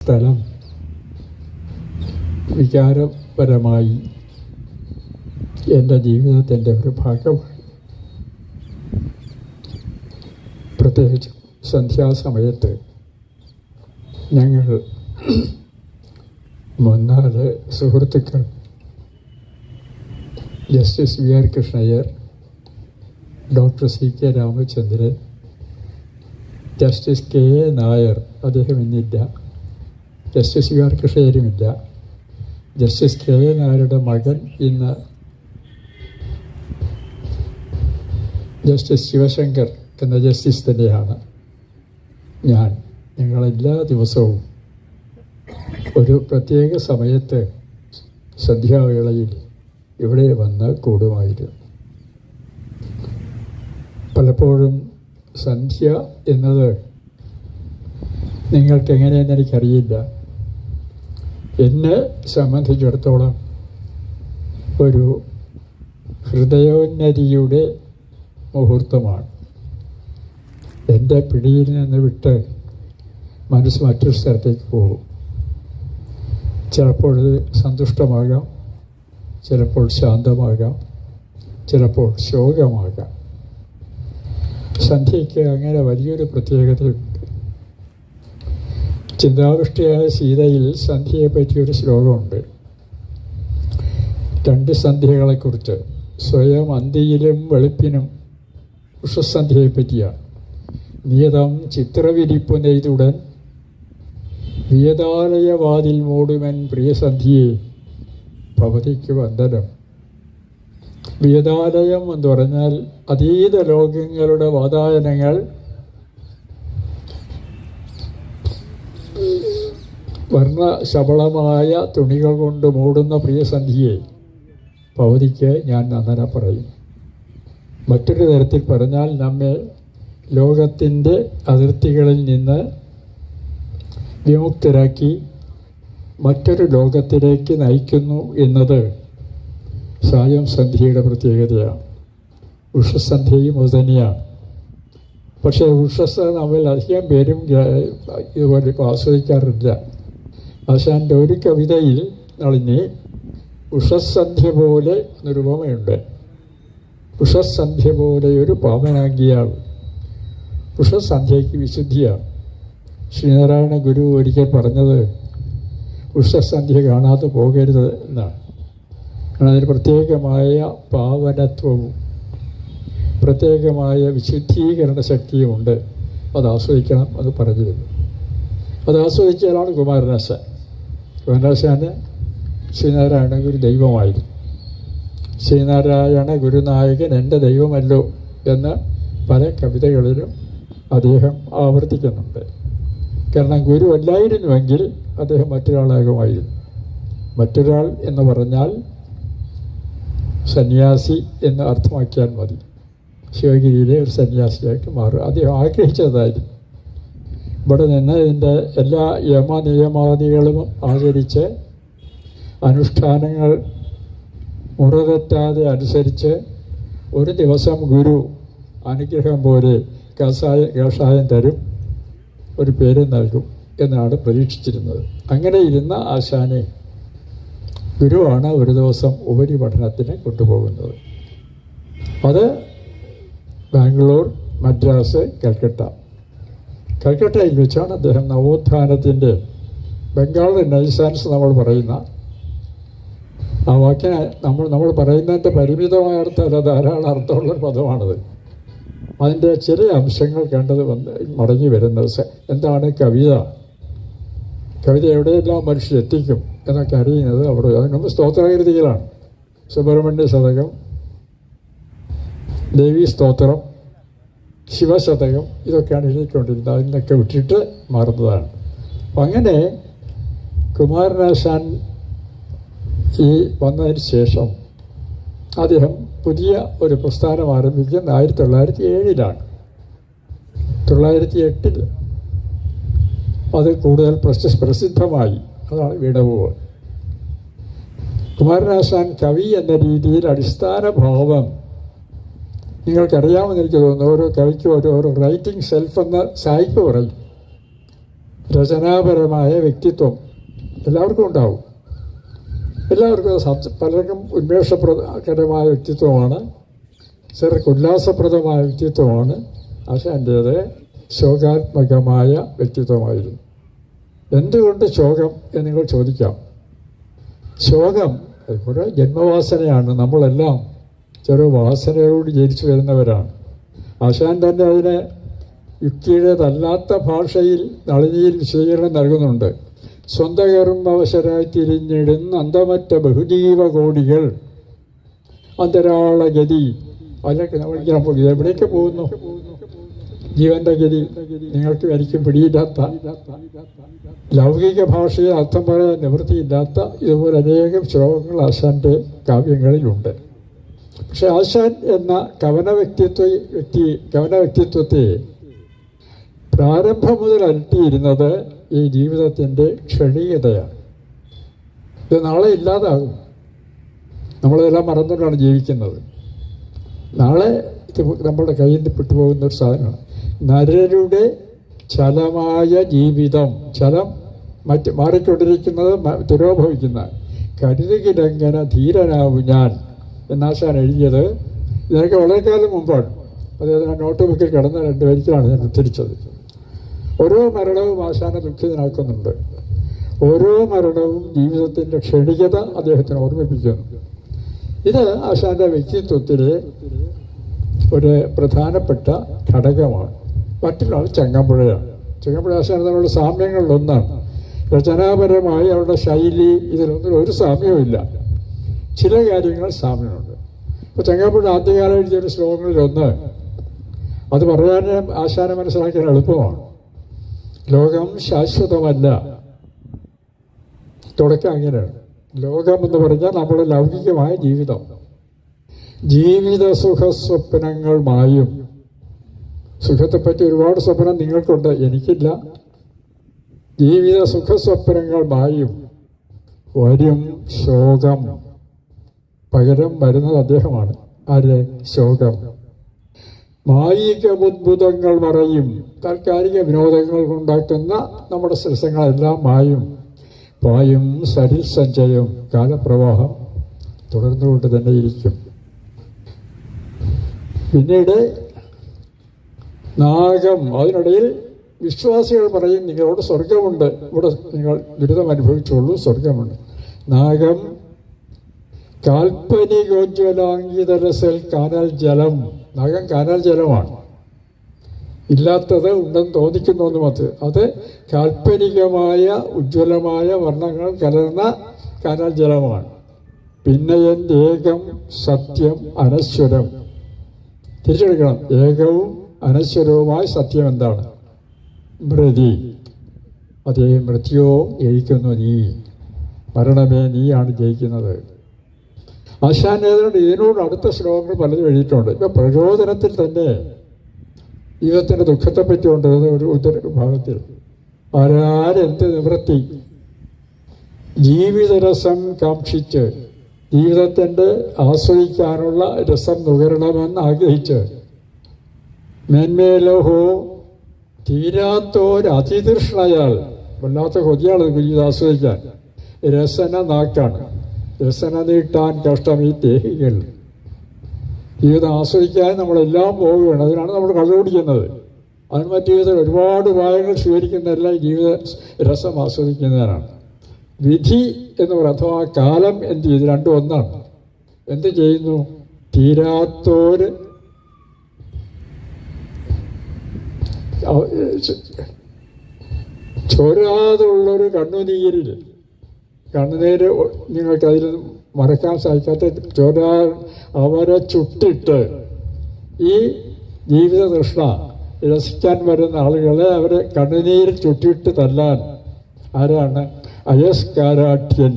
സ്ഥലം വികാരപരമായി എൻ്റെ ജീവിതത്തിൻ്റെ ഒരു ഭാഗമാണ്. പ്രത്യേകിച്ച് സന്ധ്യാസമയത്ത് ഞങ്ങൾ 3-4 സുഹൃത്തുക്കൾ, justice V R Krishna Iyer, doctor CK Ramachandran, justice KA Nair, അദ്ദേഹം ഇന്നില്ല, ജസ്റ്റിസ് വി ആർ കൃഷ്ണയ്യരുമില്ല, ജസ്റ്റിസ് KA നായരുടെ മകൻ ഇന്ന് ജസ്റ്റിസ് ശിവശങ്കർ എന്ന ജസ്റ്റിസ് തന്നെയാണ്. ഞങ്ങളെല്ലാ ദിവസവും ഒരു പ്രത്യേക സമയത്ത് സന്ധ്യാവേളയിൽ ഇവിടെ വന്ന് കൂടുമായിരുന്നു. പലപ്പോഴും സന്ധ്യ എന്നത് നിങ്ങൾക്കെങ്ങനെയെന്ന് എനിക്കറിയില്ല. എന്നെ സംബന്ധിച്ചിടത്തോളം ഒരു ഹൃദയോന്നതിയുടെ മുഹൂർത്തമാണ്. എൻ്റെ പിടിയിൽ നിന്ന് വിട്ട് മനസ്സ് മറ്റൊരു സ്ഥലത്തേക്ക് പോകും. ചിലപ്പോൾ സന്തുഷ്ടമാകാം, ചിലപ്പോൾ ശാന്തമാകാം, ചിലപ്പോൾ ശോകമാകാം. സന്ധ്യയ്ക്ക് അങ്ങനെ വലിയൊരു പ്രത്യേകതയുണ്ട്. ചിന്താവിഷ്ടയായ സീതയിൽ സന്ധ്യയെ പറ്റിയൊരു ശ്ലോകമുണ്ട്. 2 സന്ധ്യകളെക്കുറിച്ച്, സ്വയം അന്തിയിലും വെളുപ്പിനും ഉഷസന്ധ്യയെ പറ്റിയാണ്. നിയതം ചിത്രവിരിപ്പു നെയ്തുടൻ വിയതാലയവാതിൽ മൂടുമൻ പ്രിയസന്ധ്യയെ ഭവതിക്ക് വന്ദനം. വിയതാലയം എന്ന് പറഞ്ഞാൽ അതീത ലോകങ്ങളുടെ വാതായനങ്ങൾ വർണ്ണശബളമായ തുണികൾ കൊണ്ട് മൂടുന്ന പ്രിയസന്ധ്യയെ ഭവതിക്ക് ഞാൻ നന്ദനം പറയും. മറ്റൊരു തരത്തിൽ പറഞ്ഞാൽ നമ്മെ ലോകത്തിൻ്റെ അതിർത്തികളിൽ നിന്ന് വിമുക്തരാക്കി മറ്റൊരു ലോകത്തിലേക്ക് നയിക്കുന്നു എന്നത് സായം സന്ധ്യയുടെ പ്രത്യേകതയാണ്. ഉഷസന്ധ്യയും അത് തന്നെയാണ്. പക്ഷേ ഉഷസ് നമ്മൾ അധികം പേരും ഇതുപോലെ ആസ്വദിക്കാറില്ല. ആശാൻ്റെ ഒരു കവിതയിൽ നളിനി ഉഷസന്ധ്യ പോലെ എന്നൊരു ഉപമയുണ്ട്. ഉഷസന്ധ്യ പോലെ ഒരു പാവനാങ്കിയാൾ. ഉഷസന്ധ്യയ്ക്ക് വിശുദ്ധിയാണ്. ശ്രീനാരായണ ഗുരു ഒരിക്കൽ പറഞ്ഞത് ഉഷസന്ധ്യ കാണാതെ പോകരുത് എന്നാണ്. കാരണം അതിന് പ്രത്യേകമായ പാവനത്വവും പ്രത്യേകമായ വിശുദ്ധീകരണ ശക്തിയുമുണ്ട്. അത് ആസ്വദിക്കണം എന്ന് പറഞ്ഞിരുന്നു. അത് ആസ്വദിച്ചാലാണ് കുമാരനാശാൻ. കുമാരനാശാന് ശ്രീനാരായണ ഗുരു ദൈവമായിരുന്നു. ശ്രീനാരായണ ഗുരുനായകൻ എൻ്റെ ദൈവമല്ലോ എന്ന് പല കവിതകളിലും അദ്ദേഹം ആവർത്തിക്കുന്നുണ്ട്. കാരണം ഗുരു അല്ലായിരുന്നുവെങ്കിൽ അദ്ദേഹം മറ്റൊരാളാകുമായിരുന്നു. മറ്റൊരാൾ എന്ന് പറഞ്ഞാൽ സന്യാസി എന്ന് അർത്ഥമാക്കിയാൽ മതി. ശിവഗിരിയിലെ ഒരു സന്യാസിയായിട്ട് മാറുക അദ്ദേഹം ആഗ്രഹിച്ചതായിരുന്നു. ഇവിടെ നിന്ന് ഇതിൻ്റെ എല്ലാ യമനിയമാദികളും ആചരിച്ച് അനുഷ്ഠാനങ്ങൾ മുറതെറ്റാതെ അനുസരിച്ച് ഒരു ദിവസം ഗുരു അനുഗ്രഹം പോലെ കഷായം തരും, ഒരു പേര് നൽകും എന്നാണ് പ്രതീക്ഷിച്ചിരുന്നത്. അങ്ങനെ ഇരുന്ന ആശാനെ ഗുരുവാണ് ഒരു ദിവസം ഉപരിപഠനത്തിന് കൊണ്ടുപോകുന്നത്. അത് ബാംഗ്ലൂർ, മദ്രാസ്, കൽക്കട്ടയിൽ വെച്ചാണ് അദ്ദേഹം നവോത്ഥാനത്തിൻ്റെ ബംഗാൾ റെനൈസാൻസ് നമ്മൾ പറയുന്ന ആ വാക്കിന് നമ്മൾ പറയുന്നതിൻ്റെ പരിമിതമായ അർത്ഥമല്ല, ധാരാളം അർത്ഥമുള്ളൊരു പദമാണത്. അതിൻ്റെ ചില അംശങ്ങൾ കണ്ടത് മടങ്ങി വരുന്നത് എന്താണ് കവിത എവിടെയെല്ലാം മനുഷ്യരെത്തിക്കും എന്നൊക്കെ അറിയുന്നത് അവിടെ. അതിന് സ്തോത്രകൃതികളാണ്. സുബ്രഹ്മണ്യ ശതകം, ദേവീ സ്തോത്രം, ശിവശതകം, ഇതൊക്കെയാണ് എഴുതിക്കൊണ്ടിരുന്നത്. അതിനൊക്കെ വിട്ടിട്ട് മാറുന്നതാണ്. അപ്പം അങ്ങനെ കുമാരനാശാൻ ഈ വന്നതിന് ശേഷം അദ്ദേഹം പുതിയ ഒരു പ്രസ്ഥാനം ആരംഭിക്കുന്നത് 1907 908 അത് കൂടുതൽ പ്രസിദ്ധമായി. അതാണ് വീണപൂവ്. കുമാരനാശാൻ കവി എന്ന രീതിയിൽ അടിസ്ഥാന ഭാവം നിങ്ങൾക്കറിയാമെന്ന് എനിക്ക് തോന്നുന്നു. ഓരോ കവിക്കും ഓരോ റൈറ്റിംഗ് സെൽഫ് എന്ന് സായിപ്പ് പറയും. രചനാപരമായ വ്യക്തിത്വം എല്ലാവർക്കും ഉണ്ടാവും. എല്ലാവർക്കും പലർക്കും ഉന്മേഷപ്രദകരമായ വ്യക്തിത്വമാണ്, ചിലർക്ക് ഉല്ലാസപ്രദമായ വ്യക്തിത്വമാണ്. ആശാൻ്റേത് ശോകാത്മകമായ വ്യക്തിത്വമായിരുന്നു. എന്തുകൊണ്ട് ശോകം എന്ന് നിങ്ങൾ ചോദിക്കാം. ശോകം ഒരു ജന്മവാസനയാണ്. നമ്മളെല്ലാം ചെറു വാസനയോട് ജനിച്ചു വരുന്നവരാണ്. ആശാൻ തന്നെ അതിനെ യുക്തിയുടേതല്ലാത്ത ഭാഷയിൽ നളിനിയിൽ വിശദീകരണം നൽകുന്നുണ്ട്. സ്വന്തം കർമ്മവശരായി തിരിഞ്ഞിടുന്ന അന്തമറ്റ ബഹുജീവകോടികൾ അന്തരാളഗതി. അതിലൊക്കെ നമ്മൾ എവിടേക്ക് പോകുന്നു? ജീവന്റെ ഗതി നിങ്ങൾക്ക് എനിക്കും പിടിയില്ലാത്ത, ലൗകിക ഭാഷയിൽ അർത്ഥം പറയാൻ നിവൃത്തിയില്ലാത്ത ഇതുപോലെ അനേകം ശ്ലോകങ്ങൾ ആശാന്റെ കാവ്യങ്ങളിലുണ്ട്. പക്ഷെ ആശാൻ എന്ന കവന വ്യക്തിത്വത്തെ പ്രാരംഭം മുതൽ അലട്ടിയിരുന്നത് ഈ ജീവിതത്തിൻ്റെ ക്ഷണികതയാണ്. ഇത് നാളെ ഇല്ലാതാകും. നമ്മളിതെല്ലാം മറന്നുകൊണ്ടാണ് ജീവിക്കുന്നത്. നാളെ ഇത് നമ്മുടെ കയ്യിൽ നിന്ന് വിട്ടുപോകുന്ന ഒരു സാധനമാണ്. നരരുടെ ചലമായ ജീവിതം, ചലം മറ്റ് മാറിക്കൊണ്ടിരിക്കുന്നത് തിരോഭവിക്കുന്ന കരുതുകിലെങ്ങനെ ധീരനാവും ഞാൻ എന്നാശാൻ എഴുതിയത് ഇതിനൊക്കെ വളരെ കാലം മുമ്പാണ്. അദ്ദേഹത്തിന് നോട്ട് ബുക്കിൽ കിടന്ന 2 വരികളാണ് ഞാൻ ഉദ്ധരിച്ചത്. ഓരോ മരണവും ആശാനെ ദുഃഖിതനാക്കുന്നുണ്ട്. ഓരോ മരണവും ജീവിതത്തിൻ്റെ ക്ഷണികത അദ്ദേഹത്തിന് ഓർമ്മിപ്പിക്കുന്നു. ഇത് ആശാന്റെ വ്യക്തിത്വത്തിലെ ഒരു പ്രധാനപ്പെട്ട ഘടകമാണ്. മറ്റൊരാൾ ചങ്ങമ്പുഴയാണ്. ചങ്ങമ്പുഴ ആശാൻ തമ്മിലുള്ള സാമ്യങ്ങളിലൊന്നാണ്. രചനാപരമായി അവരുടെ ശൈലി ഇതിലൊന്നും ഒരു സാമ്യവുമില്ല. ചില കാര്യങ്ങൾ സാമ്യമുണ്ട്. ഇപ്പോൾ ചങ്ങമ്പുഴ ആദ്യകാലം എഴുതിയൊരു ശ്ലോകങ്ങളിലൊന്ന്, അത് പറയാൻ ആശാനെ മനസ്സിലാക്കാൻ എളുപ്പമാണ്. ലോകം ശാശ്വതമല്ല. തുടക്കം അങ്ങനെയാണ്. ലോകം എന്ന് പറഞ്ഞാൽ നമ്മുടെ ലൗകികമായ ജീവിതം. ജീവിത സുഖസ്വപ്നങ്ങൾ മായും. സുഖത്തെപ്പറ്റി ഒരുപാട് സ്വപ്നം നിങ്ങൾക്കുണ്ട്, എനിക്കില്ല. ജീവിത സുഖസ്വപ്നങ്ങൾ മായും. വരും ശോകം. പകരം വരുന്നത് അദ്ദേഹമാണ്. ആര്? ശോകം. മായിക ബുദ്ബുദങ്ങൾ മറയും. താൽക്കാലിക വിനോദങ്ങൾ ഉണ്ടാക്കുന്ന നമ്മുടെ സരസങ്ങളെല്ലാം മായും. പായും സരിൽ സഞ്ചയം. കാലപ്രവാഹം തുടർന്നുകൊണ്ട് തന്നെ ഇരിക്കും. പിന്നീട് നാഗം. അതിനിടയിൽ വിശ്വാസികൾ പറയും, നിങ്ങളോട് സ്വർഗമുണ്ട്, ഇവിടെ നിങ്ങൾ ദുരിതം അനുഭവിച്ചുള്ളൂ, സ്വർഗമുണ്ട്. നാഗം കാൽപ്പനികോജ്വലാംഗിതരസൽ കാനൽ ജലം. നാഗം കാനൽ ജലമാണ്. ഇല്ലാത്തത് ഉണ്ടെന്ന് തോന്നിക്കുന്നു മാത്രം. അത് കാൽപ്പനികമായ ഉജ്ജ്വലമായ വർണ്ണങ്ങൾ കലർന്ന കാനൽ ജലമാണ്. പിന്നെയൻ ഏകം സത്യം അനശ്വരം. തിരിച്ചെടുക്കണം. ഏകവും അനശ്വരവുമായ സത്യം എന്താണ്? മൃതി. അതേ മൃത്യുവും ജയിക്കുന്നു നീ. മരണമേ നീയാണ് ജയിക്കുന്നത്. ആശാൻ ഇതിനോട് അടുത്ത ശ്ലോകങ്ങൾ പലതും എഴുതിയിട്ടുണ്ട്. ഇപ്പം പ്രചോദനത്തിൽ തന്നെ ജീവിതത്തിൻ്റെ ദുഃഖത്തെപ്പറ്റി കൊണ്ടുവരുന്ന ഒരു ഭാഗത്തിൽ ആരാരെന്ത് നിവൃത്തി. ജീവിതരസം കാക്ഷിച്ച്, ജീവിതത്തിൻ്റെ ആസ്വദിക്കാനുള്ള രസം നുകരണമെന്ന് ആഗ്രഹിച്ച്, മേന്മേലോഹോ തീരാത്തോരതിതൃഷ്ണയാൽ, വല്ലാത്ത കൊതിയാണ് ജീവിതം ആസ്വദിക്കാൻ. രസന നാക്കാണ്. രസന നീട്ടാൻ കഷ്ടം ഈ ദേഹികൾ. ജീവിതം ആസ്വദിക്കാൻ നമ്മളെല്ലാം പോവുകയാണ്. അതിനാണ് നമ്മൾ കള്ളുപിടിക്കുന്നത്. അതിന് മറ്റു ജീവിതത്തിൽ ഒരുപാട് ഉപായങ്ങൾ സ്വീകരിക്കുന്നതെല്ലാം ജീവിത രസം ആസ്വദിക്കുന്നതിനാണ്. വിധി എന്ന് പറയുന്നത് അഥവാ കാലം എന്ത് ചെയ്തു? രണ്ടും ഒന്നാണ്. എന്ത് ചെയ്യുന്നു? തീരാത്തോര് ചോരാതുള്ളൊരു കണ്ണുനീരിൽ, കണ്ണുനീര് നിങ്ങൾക്കതിൽ മറക്കാൻ സാധിക്കാത്ത ചോരാ അവരെ ചുട്ടിട്ട് ഈ ജീവിത തൃഷ്ണ രസിക്കാൻ വരുന്ന ആളുകളെ അവരെ കണ്ണുനീരിൽ ചുട്ടിട്ട് തല്ലാൻ ആരാണ്? അയസ്കാരാഠ്യൻ.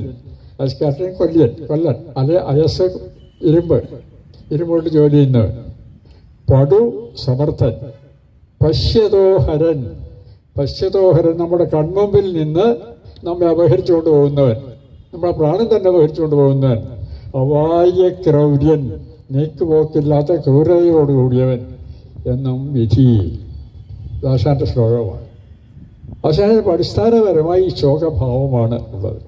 അയസ്കാരാഠ്യൻ കൊല്ലൻ. അല്ലെ അയസ് ഇരുമ്പുകൊണ്ട് ജോലി ചെയ്യുന്നവൻ. പടു സമർത്ഥൻ. പശ്യതോഹരൻ. പശ്യതോഹരൻ നമ്മുടെ കൺമുമ്പിൽ നിന്ന് നമ്മെ അപഹരിച്ചുകൊണ്ട് പോകുന്നവൻ, നമ്മളെ പ്രാണൻ തന്നെ അപഹരിച്ചുകൊണ്ട് പോകുന്നവൻ. അവായ ക്രൗര്യൻ. നീക്കുപോക്കില്ലാത്ത ക്രൂരതയോടുകൂടിയവൻ എന്നും വിധി. ദാശാന്റെ ശ്ലോകമാണ്. പക്ഷേ അടിസ്ഥാനപരമായി ശോകഭാവമാണ് ഉള്ളത്.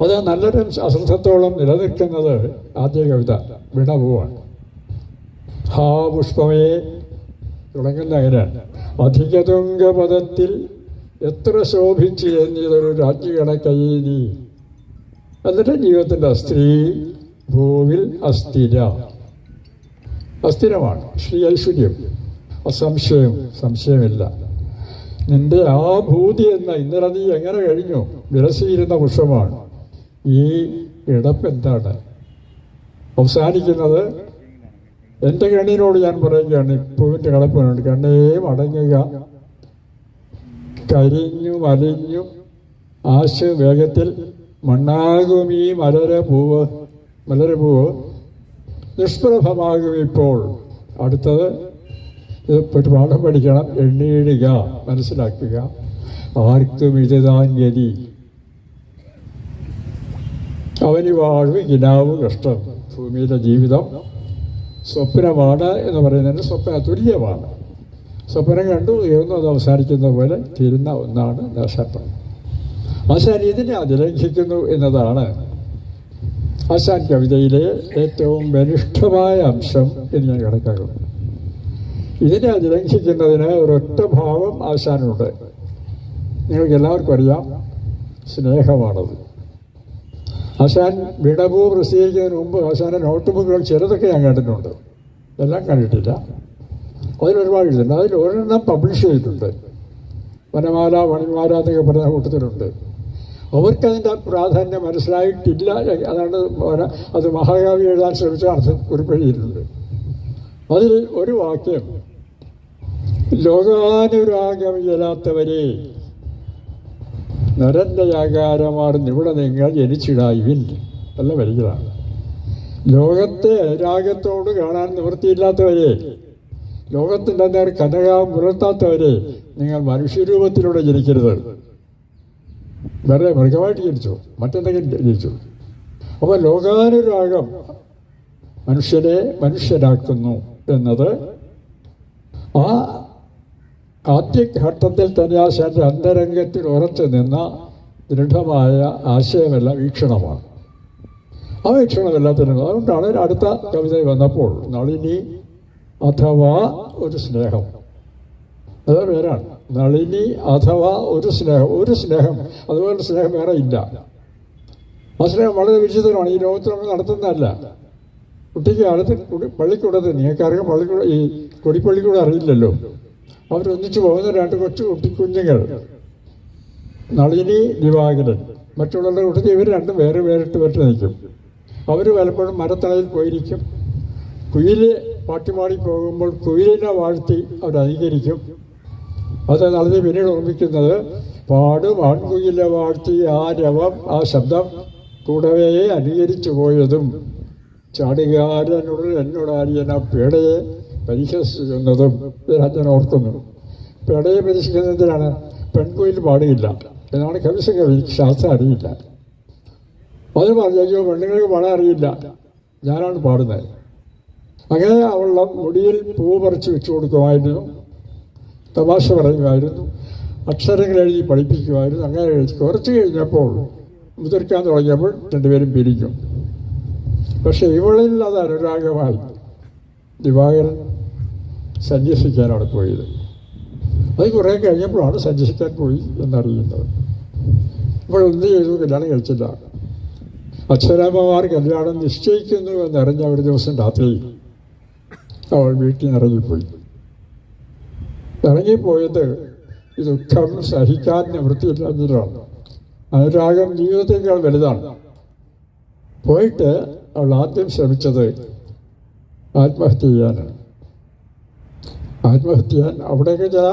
അത് നല്ലൊരു അശ്രദ്ധത്തോളം നിലനിൽക്കുന്നത് ആദ്യ കവിത വിടവുമാണ്. ഹാ പുഷ്പമേ തുടങ്ങുന്ന അങ്ങനെയാണ്. അധികതുംഗപദത്തിൽ എത്ര ശോഭിച്ച് എന്നതൊരു രാജ്ഞികണക്കൈ നീ. എന്നിട്ട് ജീവിതത്തിൻ്റെ സ്ത്രീ ഭൂവിൽ അസ്ഥിരമാണ്. ശ്രീ ഐശ്വര്യം സംശയമില്ല. നിന്റെ ആ ഭൂതി എന്ന ഇന്നലെ നീ എങ്ങനെ കഴിഞ്ഞു വിലസിയിരുന്ന പുഷ്പമാണ്. ഈ ഇടപ്പെന്താണ് അവസാനിക്കുന്നത്? എൻ്റെ കണ്ണിനോട് ഞാൻ പറയുകയാണ്, പൂവിൻ്റെ കിടപ്പുണ്ട്, കണ്ണേ മടങ്ങുക, കരിഞ്ഞു മലിഞ്ഞു വേഗത്തിൽ മണ്ണാകും ഈ മലരപൂവ് നിഷ്പ്രഭമാകും ഇപ്പോൾ. അടുത്തത് ഒരു പാഠം പഠിക്കണം, എണ്ണിയിടുക, മനസ്സിലാക്കുക. ആർക്കും ഇതുതാൻ ഗതി, അവന് വാഴ്വ് കിനാവ് കഷ്ടം. ഭൂമിയിലെ ജീവിതം സ്വപ്നമാണ് എന്ന് പറയുന്നതിന് തുല്യമാണ്. സ്വപ്നം കണ്ടു ഉയർന്നു, അത് അവസാനിക്കുന്ന പോലെ തീരുന്ന ഒന്നാണ് നഷ്ടം. ആശാൻ ഇതിനെ അതിലംഘിക്കുന്നു എന്നതാണ് ആശാൻ കവിതയിലെ ഏറ്റവും ബലിഷ്ഠമായ അംശം എന്ന് ഞാൻ കണക്കാക്കുന്നു. ഇതിനെ അതിലംഘിക്കുന്നതിന് ഒരൊറ്റ ഭാവം ആശാനുണ്ട്. നിങ്ങൾക്ക് എല്ലാവർക്കും അറിയാം, സ്നേഹമാണത്. ആശാൻ വിടവൂ പ്രസിദ്ധീകരിക്കുന്നതിന് മുമ്പ് ആശാൻ്റെ നോട്ട്ബുക്കുകൾ ചിലതൊക്കെ ഞാൻ കണ്ടിട്ടുണ്ട്, എല്ലാം കണ്ടിട്ടില്ല. അതിലൊരുപാട് എഴുതുന്നുണ്ട്. അതിൽ ഒരെണ്ണം പബ്ലിഷ് ചെയ്തിട്ടുണ്ട്, വനമാല വണിമാല എന്നൊക്കെ പറഞ്ഞ കൂട്ടത്തിലുണ്ട്. അവർക്കതിൻ്റെ പ്രാധാന്യം മനസ്സിലായിട്ടില്ല. അതാണ് അത് മഹാകവി എഴുതാൻ ശ്രമിച്ച അർത്ഥം കുറിപ്പെഴുതിയിട്ടുണ്ട്. അതിൽ ഒരു വാക്യം, ലോകാനുരാഗമില്ലാത്തവരെ നരൻ്റെ ആകാരമാർന്ന് ഇവിടെ നിങ്ങൾ ജനിച്ചിടായുവിൻ. നല്ല വരികളാണ്. ലോകത്തെ രാഗത്തോട് കാണാൻ നിവൃത്തിയില്ലാത്തവരെ, ലോകത്തിൻ്റെ നേർ കനകാം പുലർത്താത്തവരെ, നിങ്ങൾ മനുഷ്യരൂപത്തിലൂടെ ജനിക്കരുത്. വേറെ മൃഗമായിട്ട് ജനിച്ചു, മറ്റെന്തെങ്കിലും ജനിച്ചു. അപ്പോൾ ലോകാനുരാഗം മനുഷ്യനെ മനുഷ്യരാക്കുന്നു എന്നത് ആ ആദ്യഘട്ടത്തിൽ തന്നെ ആശാന്റെ അന്തരംഗത്തിൽ ഉറച്ചു നിന്ന ദൃഢമായ ആശയമല്ല, വീക്ഷണമാണ്. ആ വീക്ഷണമെല്ലാത്തിനും അതുകൊണ്ടാണ് അടുത്ത കവിത വന്നപ്പോൾ നളിനി അഥവാ ഒരു സ്നേഹം, അത് പേരാണ്. നളിനി അഥവാ ഒരു സ്നേഹം, അതുപോലെ സ്നേഹം വേറെ ഇല്ല. ആ സ്നേഹം വളരെ വിചിത്രമാണ്. ഈ ലോകത്തിൽ നമ്മൾ നടത്തുന്നതല്ല. കുട്ടിക്ക് അടുത്ത് പള്ളിക്കൂടത്ത്, നിങ്ങൾക്കറിയാം, ഈ കൊടിപ്പള്ളിക്കൂടെ അറിയില്ലല്ലോ. അവരൊന്നിച്ച് പോകുന്ന രണ്ട് കുഞ്ഞുങ്ങൾ, നളിനി ദിവാകരൻ, മറ്റുള്ളവരുടെ കൂട്ടത്തിൽ ഇവർ രണ്ടും വേറിട്ട് നിൽക്കും. അവർ പലപ്പോഴും മരത്തണയിൽ പോയിരിക്കും. കുയില് പാട്ടിമാടി പോകുമ്പോൾ കുയിലിനെ വാഴ്ത്തി അവരനുകരിക്കും. അത് നളിനി പിന്നീട് ഓർമ്മിക്കുന്നത്, പാടും ആൺകുയിലെ വാഴ്ത്തി ആ രവം, ആ ശബ്ദം കൂടവേ അനുകരിച്ചു പോയതും ചാടുകാരനോട് എന്നോടാരിയൻ ആ പേടയെ പരിഹസിക്കുന്നതും ഞാൻ ഓർക്കുന്നു. പേടയെ പരിഹസിക്കുന്നതിനാണ് പെൺകുയിൽ പാടുകയില്ല എന്നാണ് കവി ശാസ്ത്രം അറിയില്ല. അത് പറഞ്ഞു, അയ്യോ പെണ്ണുങ്ങൾക്ക് പാടാൻ അറിയില്ല, ഞാനാണ് പാടുന്നത്. അങ്ങനെ അവളുടെ മുടിയിൽ പൂ പറിച്ച് വെച്ചു കൊടുക്കുമായിരുന്നു, തമാശ പറയുമായിരുന്നു, അക്ഷരങ്ങൾ എഴുതി പഠിപ്പിക്കുമായിരുന്നു. അങ്ങനെ കുറച്ച് കഴിഞ്ഞപ്പോൾ മുതിർക്കാൻ തുടങ്ങിയപ്പോൾ രണ്ടുപേരും പിരിക്കും. പക്ഷെ ഇവളിൽ അത് അനുരാഗമായി ദിവാകരൻ സന്യസിക്കാനാണ് പോയത്. അത് കുറേ കഴിഞ്ഞപ്പോഴാണ് സന്യസിക്കാൻ പോയി എന്നറിയുന്നത്. ഇപ്പോൾ എന്ത് ചെയ്തു? കല്യാണം കഴിച്ചില്ല. അച്ഛനമ്മമാർ കല്യാണം നിശ്ചയിക്കുന്നു എന്നറിഞ്ഞ ഒരു ദിവസം രാത്രി അവൾ വീട്ടിൽ നിന്ന് ഇറങ്ങിപ്പോയി. ഇറങ്ങിപ്പോയത് ഈ ദുഃഖം സഹിക്കാൻ നിവൃത്തിയില്ലാഞ്ഞിട്ടാണ്. അനുരാഗം ജീവിതത്തേക്കാൾ വലുതാണ്. പോയിട്ട് അവൾ ആദ്യം ശ്രമിച്ചത് ആത്മഹത്യ ചെയ്യാനാണ്. ആത്മഹത്യ ചെയ്യാൻ അവിടെയൊക്കെ ചില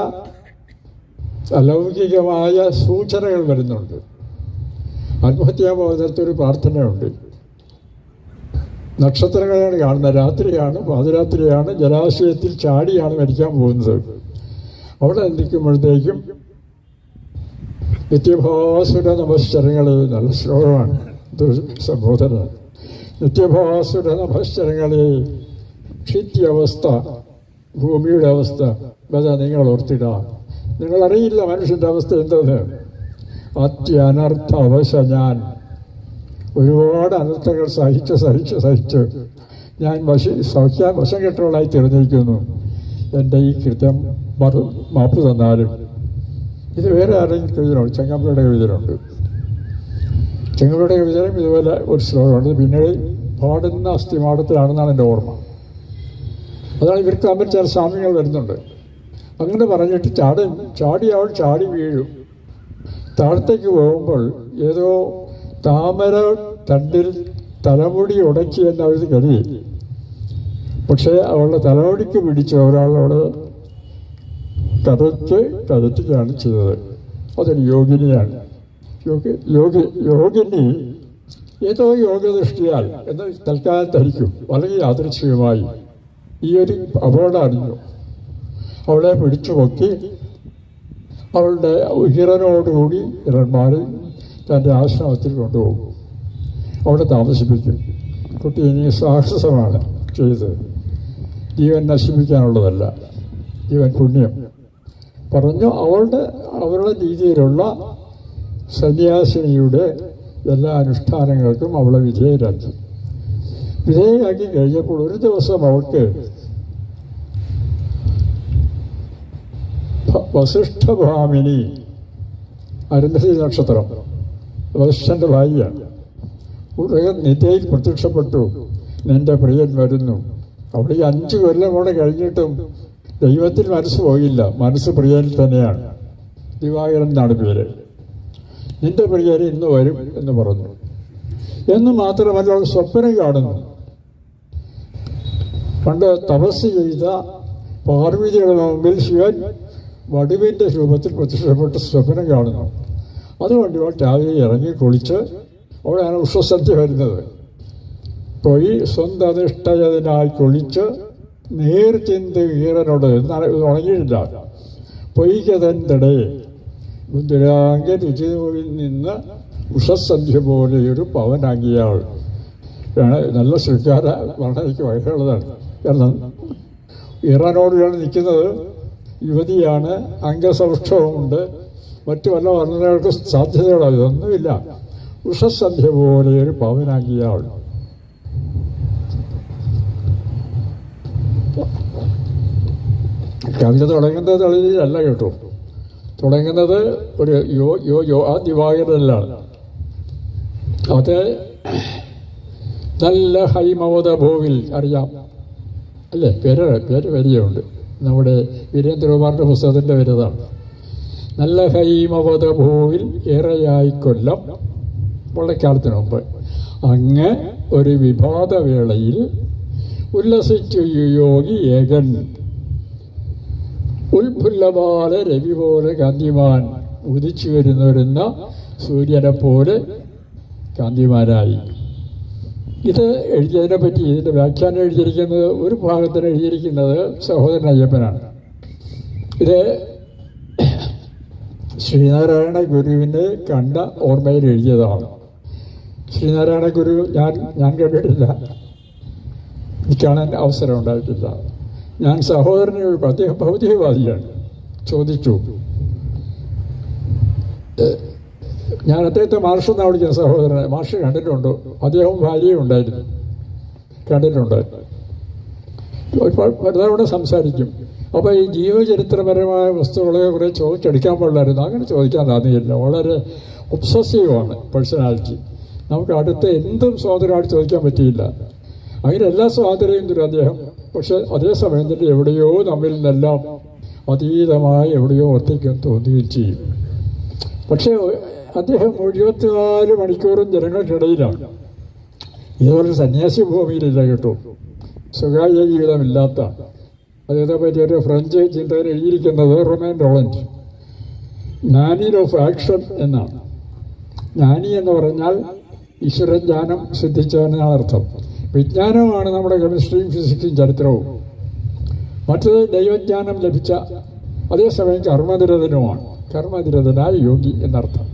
അലൗകികമായ സൂചനകൾ വരുന്നുണ്ട്. ആത്മഹത്യാ ബോധത്തൊരു പ്രാർത്ഥനയുണ്ട്. നക്ഷത്രങ്ങളാണ് കാണുന്നത്, രാത്രിയാണ്, പാതിരാത്രിയാണ്, ജലാശയത്തിൽ ചാടിയാണ് മരിക്കാൻ പോകുന്നത്. അവിടെ നിൽക്കുമ്പോഴത്തേക്കും നിത്യഭാസുര നമസ്കാരങ്ങളെ, നല്ല ശ്ലോകമാണ്, സംബോധന. നിത്യഭാസുര നമസ്കാരങ്ങളെ, ക്ഷിത്യവസ്ഥ, ഭൂമിയുടെ അവസ്ഥ, അതാ നിങ്ങൾ ഓർത്തിടുക. നിങ്ങളറിയില്ല മനുഷ്യൻ്റെ അവസ്ഥ എന്തെന്ന്. അത്യനർത്ഥ അവശ ഞാൻ. ഒരുപാട് അനർത്ഥങ്ങൾ സഹിച്ച് ഞാൻ വശം കെട്ടവളായി തീർന്നിരിക്കുന്നു. എൻ്റെ ഈ കൃത്യം മാപ്പ് തന്നാലും. ഇത് വേറെ ആരെങ്കിലും കവിതയുണ്ട്, ചെങ്ങമ്പുഴയുടെ കവിതയിലുണ്ട്. ചെങ്ങമ്പുഴയുടെ കവിതയിലും ഇതുപോലെ ഒരു ശ്ലോകമുണ്ട്. പിന്നീട് പാടുന്ന അസ്ഥിമാടത്തിലാണെന്നാണ് എൻ്റെ ഓർമ്മ. അതാണ് ഇവർക്ക് തമ്മിൽ ചില സാമ്യങ്ങൾ വരുന്നുണ്ട്. അങ്ങനെ പറഞ്ഞിട്ട് ചാടി വീഴും. താഴത്തേക്ക് പോകുമ്പോൾ ഏതോ താമര തണ്ടിൽ തലമുടി ഉടക്കി എന്നവർ കരുതി. പക്ഷേ അവളുടെ തലമുടിക്ക് പിടിച്ച് ഒരാളോട് കരയ്ക്കാണ് ചെയ്തത്. അതൊരു യോഗിനിയാണ്. യോഗിനി ഏതോ യോഗദൃഷ്ടിയാൽ എന്ന് തൽക്കാലം ധരിക്കും. വളരെ യാദൃച്ഛികമായി ഈ ഒരു അപകടം അറിഞ്ഞു. അവളെ പിടിച്ചു പൊക്കി അവളുടെ ഹിരനോടുകൂടി ഹിരന്മാരെ തൻ്റെ ആശ്രമത്തിൽ കൊണ്ടുപോകും. അവിടെ താമസിപ്പിക്കും. കുട്ടി ഇനി സാഹസമാണ് ചെയ്തത്. ജീവൻ നശിപ്പിക്കാനുള്ളതല്ല, ജീവൻ പുണ്യം പറഞ്ഞു. അവരുടെ രീതിയിലുള്ള സന്യാസിനിയുടെ എല്ലാ അനുഷ്ഠാനങ്ങൾക്കും അവളെ വിധേയരാക്കി കഴിഞ്ഞപ്പോൾ ഒരു ദിവസം അവൾക്ക് വസിഷ്ഠഭാമിനി, അരുന്ധതി നക്ഷത്രം, വസിഷ്ഠൻ്റെ ഭാര്യയാണ്, നിത്യയിൽ പ്രത്യക്ഷപ്പെട്ടു. നിന്റെ പ്രിയൻ വരുന്നു. അവിടെ ഈ 5 കൊല്ലം കൂടെ കഴിഞ്ഞിട്ടും ദൈവത്തിൽ മനസ്സ് പോയില്ല. മനസ്സ് പ്രിയനിൽ തന്നെയാണ്. ദിവാകരൻ എന്നാണ് പേര്. നിന്റെ പ്രിയൻ ഇന്ന് വരും എന്ന് പറഞ്ഞു. എന്ന് മാത്രമല്ല അവൾ സ്വപ്നം കാണുന്നു. പണ്ട് തപസ് ചെയ്ത പാർവതിയുടെ മുമ്പിൽ ശിവൻ വടുവിൻ്റെ രൂപത്തിൽ പ്രത്യക്ഷപ്പെട്ട് സ്വപ്നം കാണുന്നു. അതുകൊണ്ട് ഇവൾ രാവിലെ ഇറങ്ങി കുളിച്ച് അവിടെയാണ് ഉഷസന്ധ്യ വരുന്നത്. പോയി സ്വന്തം അധിഷ്ഠയതിനായി കുളിച്ച് നേർചിന്ത ഈറനോട് ഉണങ്ങിയില്ല. പൊയ്കതൻ്റെ മുന്തിരാങ്ക രുചിയിൽ നിന്ന് ഉഷസന്ധ്യ പോലെയൊരു പവനാകിയാൾ. നല്ല ശൃംഗാര വർണ്ണനയ്ക്ക് വകയുള്ളതാണ്. കാരണം ഇറാനോടുകയാണ് നിൽക്കുന്നത്. യുവതിയാണ്, അംഗസൗഷ്ഠവമുണ്ട്, മറ്റു പല വർണ്ണനകൾക്ക് സാധ്യതകളോ ഇതൊന്നുമില്ല. ഉഷസന്ധ്യ പോലെയൊരു പവനാകിയാൾ. കവിത തുടങ്ങുന്നത് തെളിയിലല്ല കേട്ടോ. തുടങ്ങുന്നത് ഒരു ആ ദിവാകരനിലാണ്. അത് നല്ല ഹൈമവത ഭൂവിൽ അറിയാം അല്ലേ? പേര് വരികയുണ്ട്. നമ്മുടെ വീരേന്ദ്രകുമാറിൻ്റെ പുസ്തകത്തിൻ്റെ പേരതാണ്. നല്ല ഹൈമവത ഭൂവിൽ ഏറെയായി കൊല്ലം, വളക്കാലത്തിന് മുമ്പ് അങ്ങ് ഒരു വിഭാതവേളയിൽ ഉല്ലസിച്ചു യോഗി ഏകൻ ഉൽഫുല്ലപാല രവി പോലെ കാന്തിമാൻ. ഉദിച്ചു വരുന്ന സൂര്യനെ പോലെ കാന്തിമാനായി. ഇത് എഴുതിയതിനെ പറ്റി ഇതിൻ്റെ വ്യാഖ്യാനം എഴുതിയിരിക്കുന്നത്, ഒരു ഭാഗത്തിന് എഴുതിയിരിക്കുന്നത് സഹോദരൻ അയ്യപ്പനാണ്. ഇത് ശ്രീനാരായണ ഗുരുവിനെ കണ്ട ഓർമ്മയിൽ എഴുതിയതാണ്. ശ്രീനാരായണ ഗുരു ഞാൻ കണ്ടിട്ടില്ല, കാണാൻ അവസരം ഉണ്ടായിട്ടില്ല. ഞാൻ സഹോദരനെ അദ്ദേഹം ഭൗതികവാദിയാണ്, ചോദിച്ചു. ഞാൻ അദ്ദേഹത്തെ മാർഷ് എന്നാണ് വിളിക്കുന്ന സഹോദരനെ. മാർഷ് കണ്ടിട്ടുണ്ടോ? അദ്ദേഹവും ഭാര്യയും ഉണ്ടായിരുന്നു, കണ്ടിട്ടുണ്ട്. ഒരുപാട് സംസാരിക്കും. അപ്പോൾ ഈ ജീവചരിത്രപരമായ വസ്തുക്കളെ കുറേ ചോദിച്ചെടുക്കാൻ പാടില്ലായിരുന്നു. അങ്ങനെ ചോദിക്കാൻ താന്നില്ല. വളരെ ഒബ്സസീവാണ് പേഴ്സണാലിറ്റി. നമുക്ക് അടുത്ത് എന്തും സ്വാതന്ത്ര്യമായിട്ട് ചോദിക്കാൻ പറ്റിയില്ല. അങ്ങനെ എല്ലാ സ്വാതന്ത്ര്യവും തരും അദ്ദേഹം. പക്ഷെ അതേസമയം തന്നെ എവിടെയോ നമ്മിൽ നിന്നെല്ലാം അതീതമായി എവിടെയോ ഒറ്റയ്ക്കും തോന്നുകയും ചെയ്യും. പക്ഷേ അദ്ദേഹം 24 മണിക്കൂറും ജനങ്ങൾക്കിടയിലാണ്. ഇതുപോലെ സന്യാസി ഭൂമിയിലില്ല കേട്ടോ. സ്വകാര്യ ജീവിതമില്ലാത്ത അദ്ദേഹത്തെ പറ്റി ഒരു ഫ്രഞ്ച് ചിന്തകൻ എഴുതിയിരിക്കുന്നത് റൊമാൻ റോളൻഡ് ജ്ഞാനി ഓഫ് ആക്ഷൻ എന്നാണ്. ജ്ഞാനി എന്ന് പറഞ്ഞാൽ ഈശ്വരജ്ഞാനം സിദ്ധിച്ചവനാണ് അർത്ഥം. വിജ്ഞാനമാണ് നമ്മുടെ കെമിസ്ട്രിയും ഫിസിക്സും ചരിത്രവും. മറ്റത് ദൈവജ്ഞാനം ലഭിച്ച, അതേസമയം കർമ്മനിരതനുമാണ്. കർമ്മനിരതനായ യോഗി എന്നർത്ഥം.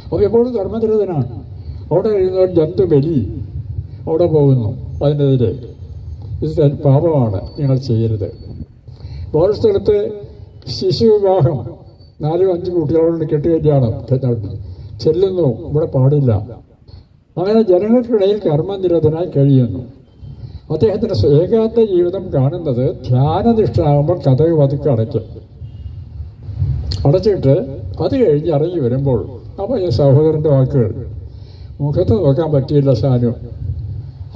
അപ്പോൾ എപ്പോഴും കർമ്മനിരതനാണ്. അവിടെ എഴുതുന്ന ജന്തു ബലി അവിടെ പോകുന്നു. അതിനെതിരെ ഇത് പാപമാണ്, നിങ്ങൾ ചെയ്യരുത്. വേറെ സ്ഥലത്ത് ശിശു വിവാഹം 4-5 കുട്ടികളോട് കെട്ടുകയറ്റിയാണ് ചെല്ലുന്നു, ഇവിടെ പാടില്ല. അങ്ങനെ ജനങ്ങൾക്കിടയിൽ കർമ്മനിരതനായി കഴിയുന്നു. അദ്ദേഹത്തിൻ്റെ ഏകാന്ത ജീവിതം കാണുന്നത് ധ്യാനനിഷ്ഠനാകുമ്പോൾ കഥക് പതുക്കെ അടച്ചിട്ട് അത് കഴിഞ്ഞ് ഇറങ്ങി വരുമ്പോൾ അപ്പോൾ ഈ സഹോദരൻ്റെ വാക്കുകൾ, മുഖത്ത് നോക്കാൻ പറ്റിയില്ല സാനു,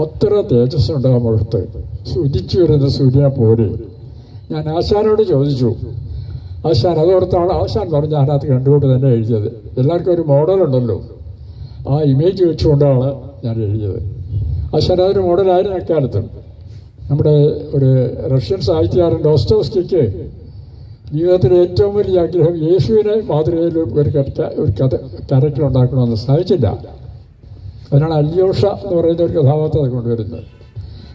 അത്ര തേജസ്സുണ്ട് ആ മുഖത്ത്, ഉദിച്ചു വരുന്ന സൂര്യനെ പോലെ. ഞാൻ ആശാനോട് ചോദിച്ചു, ആശാൻ അതോർത്താണ്. ആശാൻ പറഞ്ഞ് അതിനകത്ത് കണ്ടുകൊണ്ട് തന്നെ എഴുതിയത്. എല്ലാവർക്കും ഒരു മോഡലുണ്ടല്ലോ, ആ ഇമേജ് വെച്ചുകൊണ്ടാണ് ഞാൻ എഴുതിയത്. ആശാൻ അതൊരു മോഡലായിരുന്നു അക്കാലത്തും. നമ്മുടെ ഒരു റഷ്യൻ സാഹിത്യകാരൻ ഡോസ്റ്റോവ്സ്കിക്ക് ജീവിതത്തിലെ ഏറ്റവും വലിയ ആഗ്രഹം യേശുവിനെ മാതൃകയിൽ ഒരു ക്യാരക്ടർ ഉണ്ടാക്കണമെന്ന് സാധിച്ചില്ല. അതിനാണ് അല്യോഷ എന്ന് പറയുന്ന ഒരു കഥാപാത്രത്തെ കൊണ്ടുവരുന്നത്.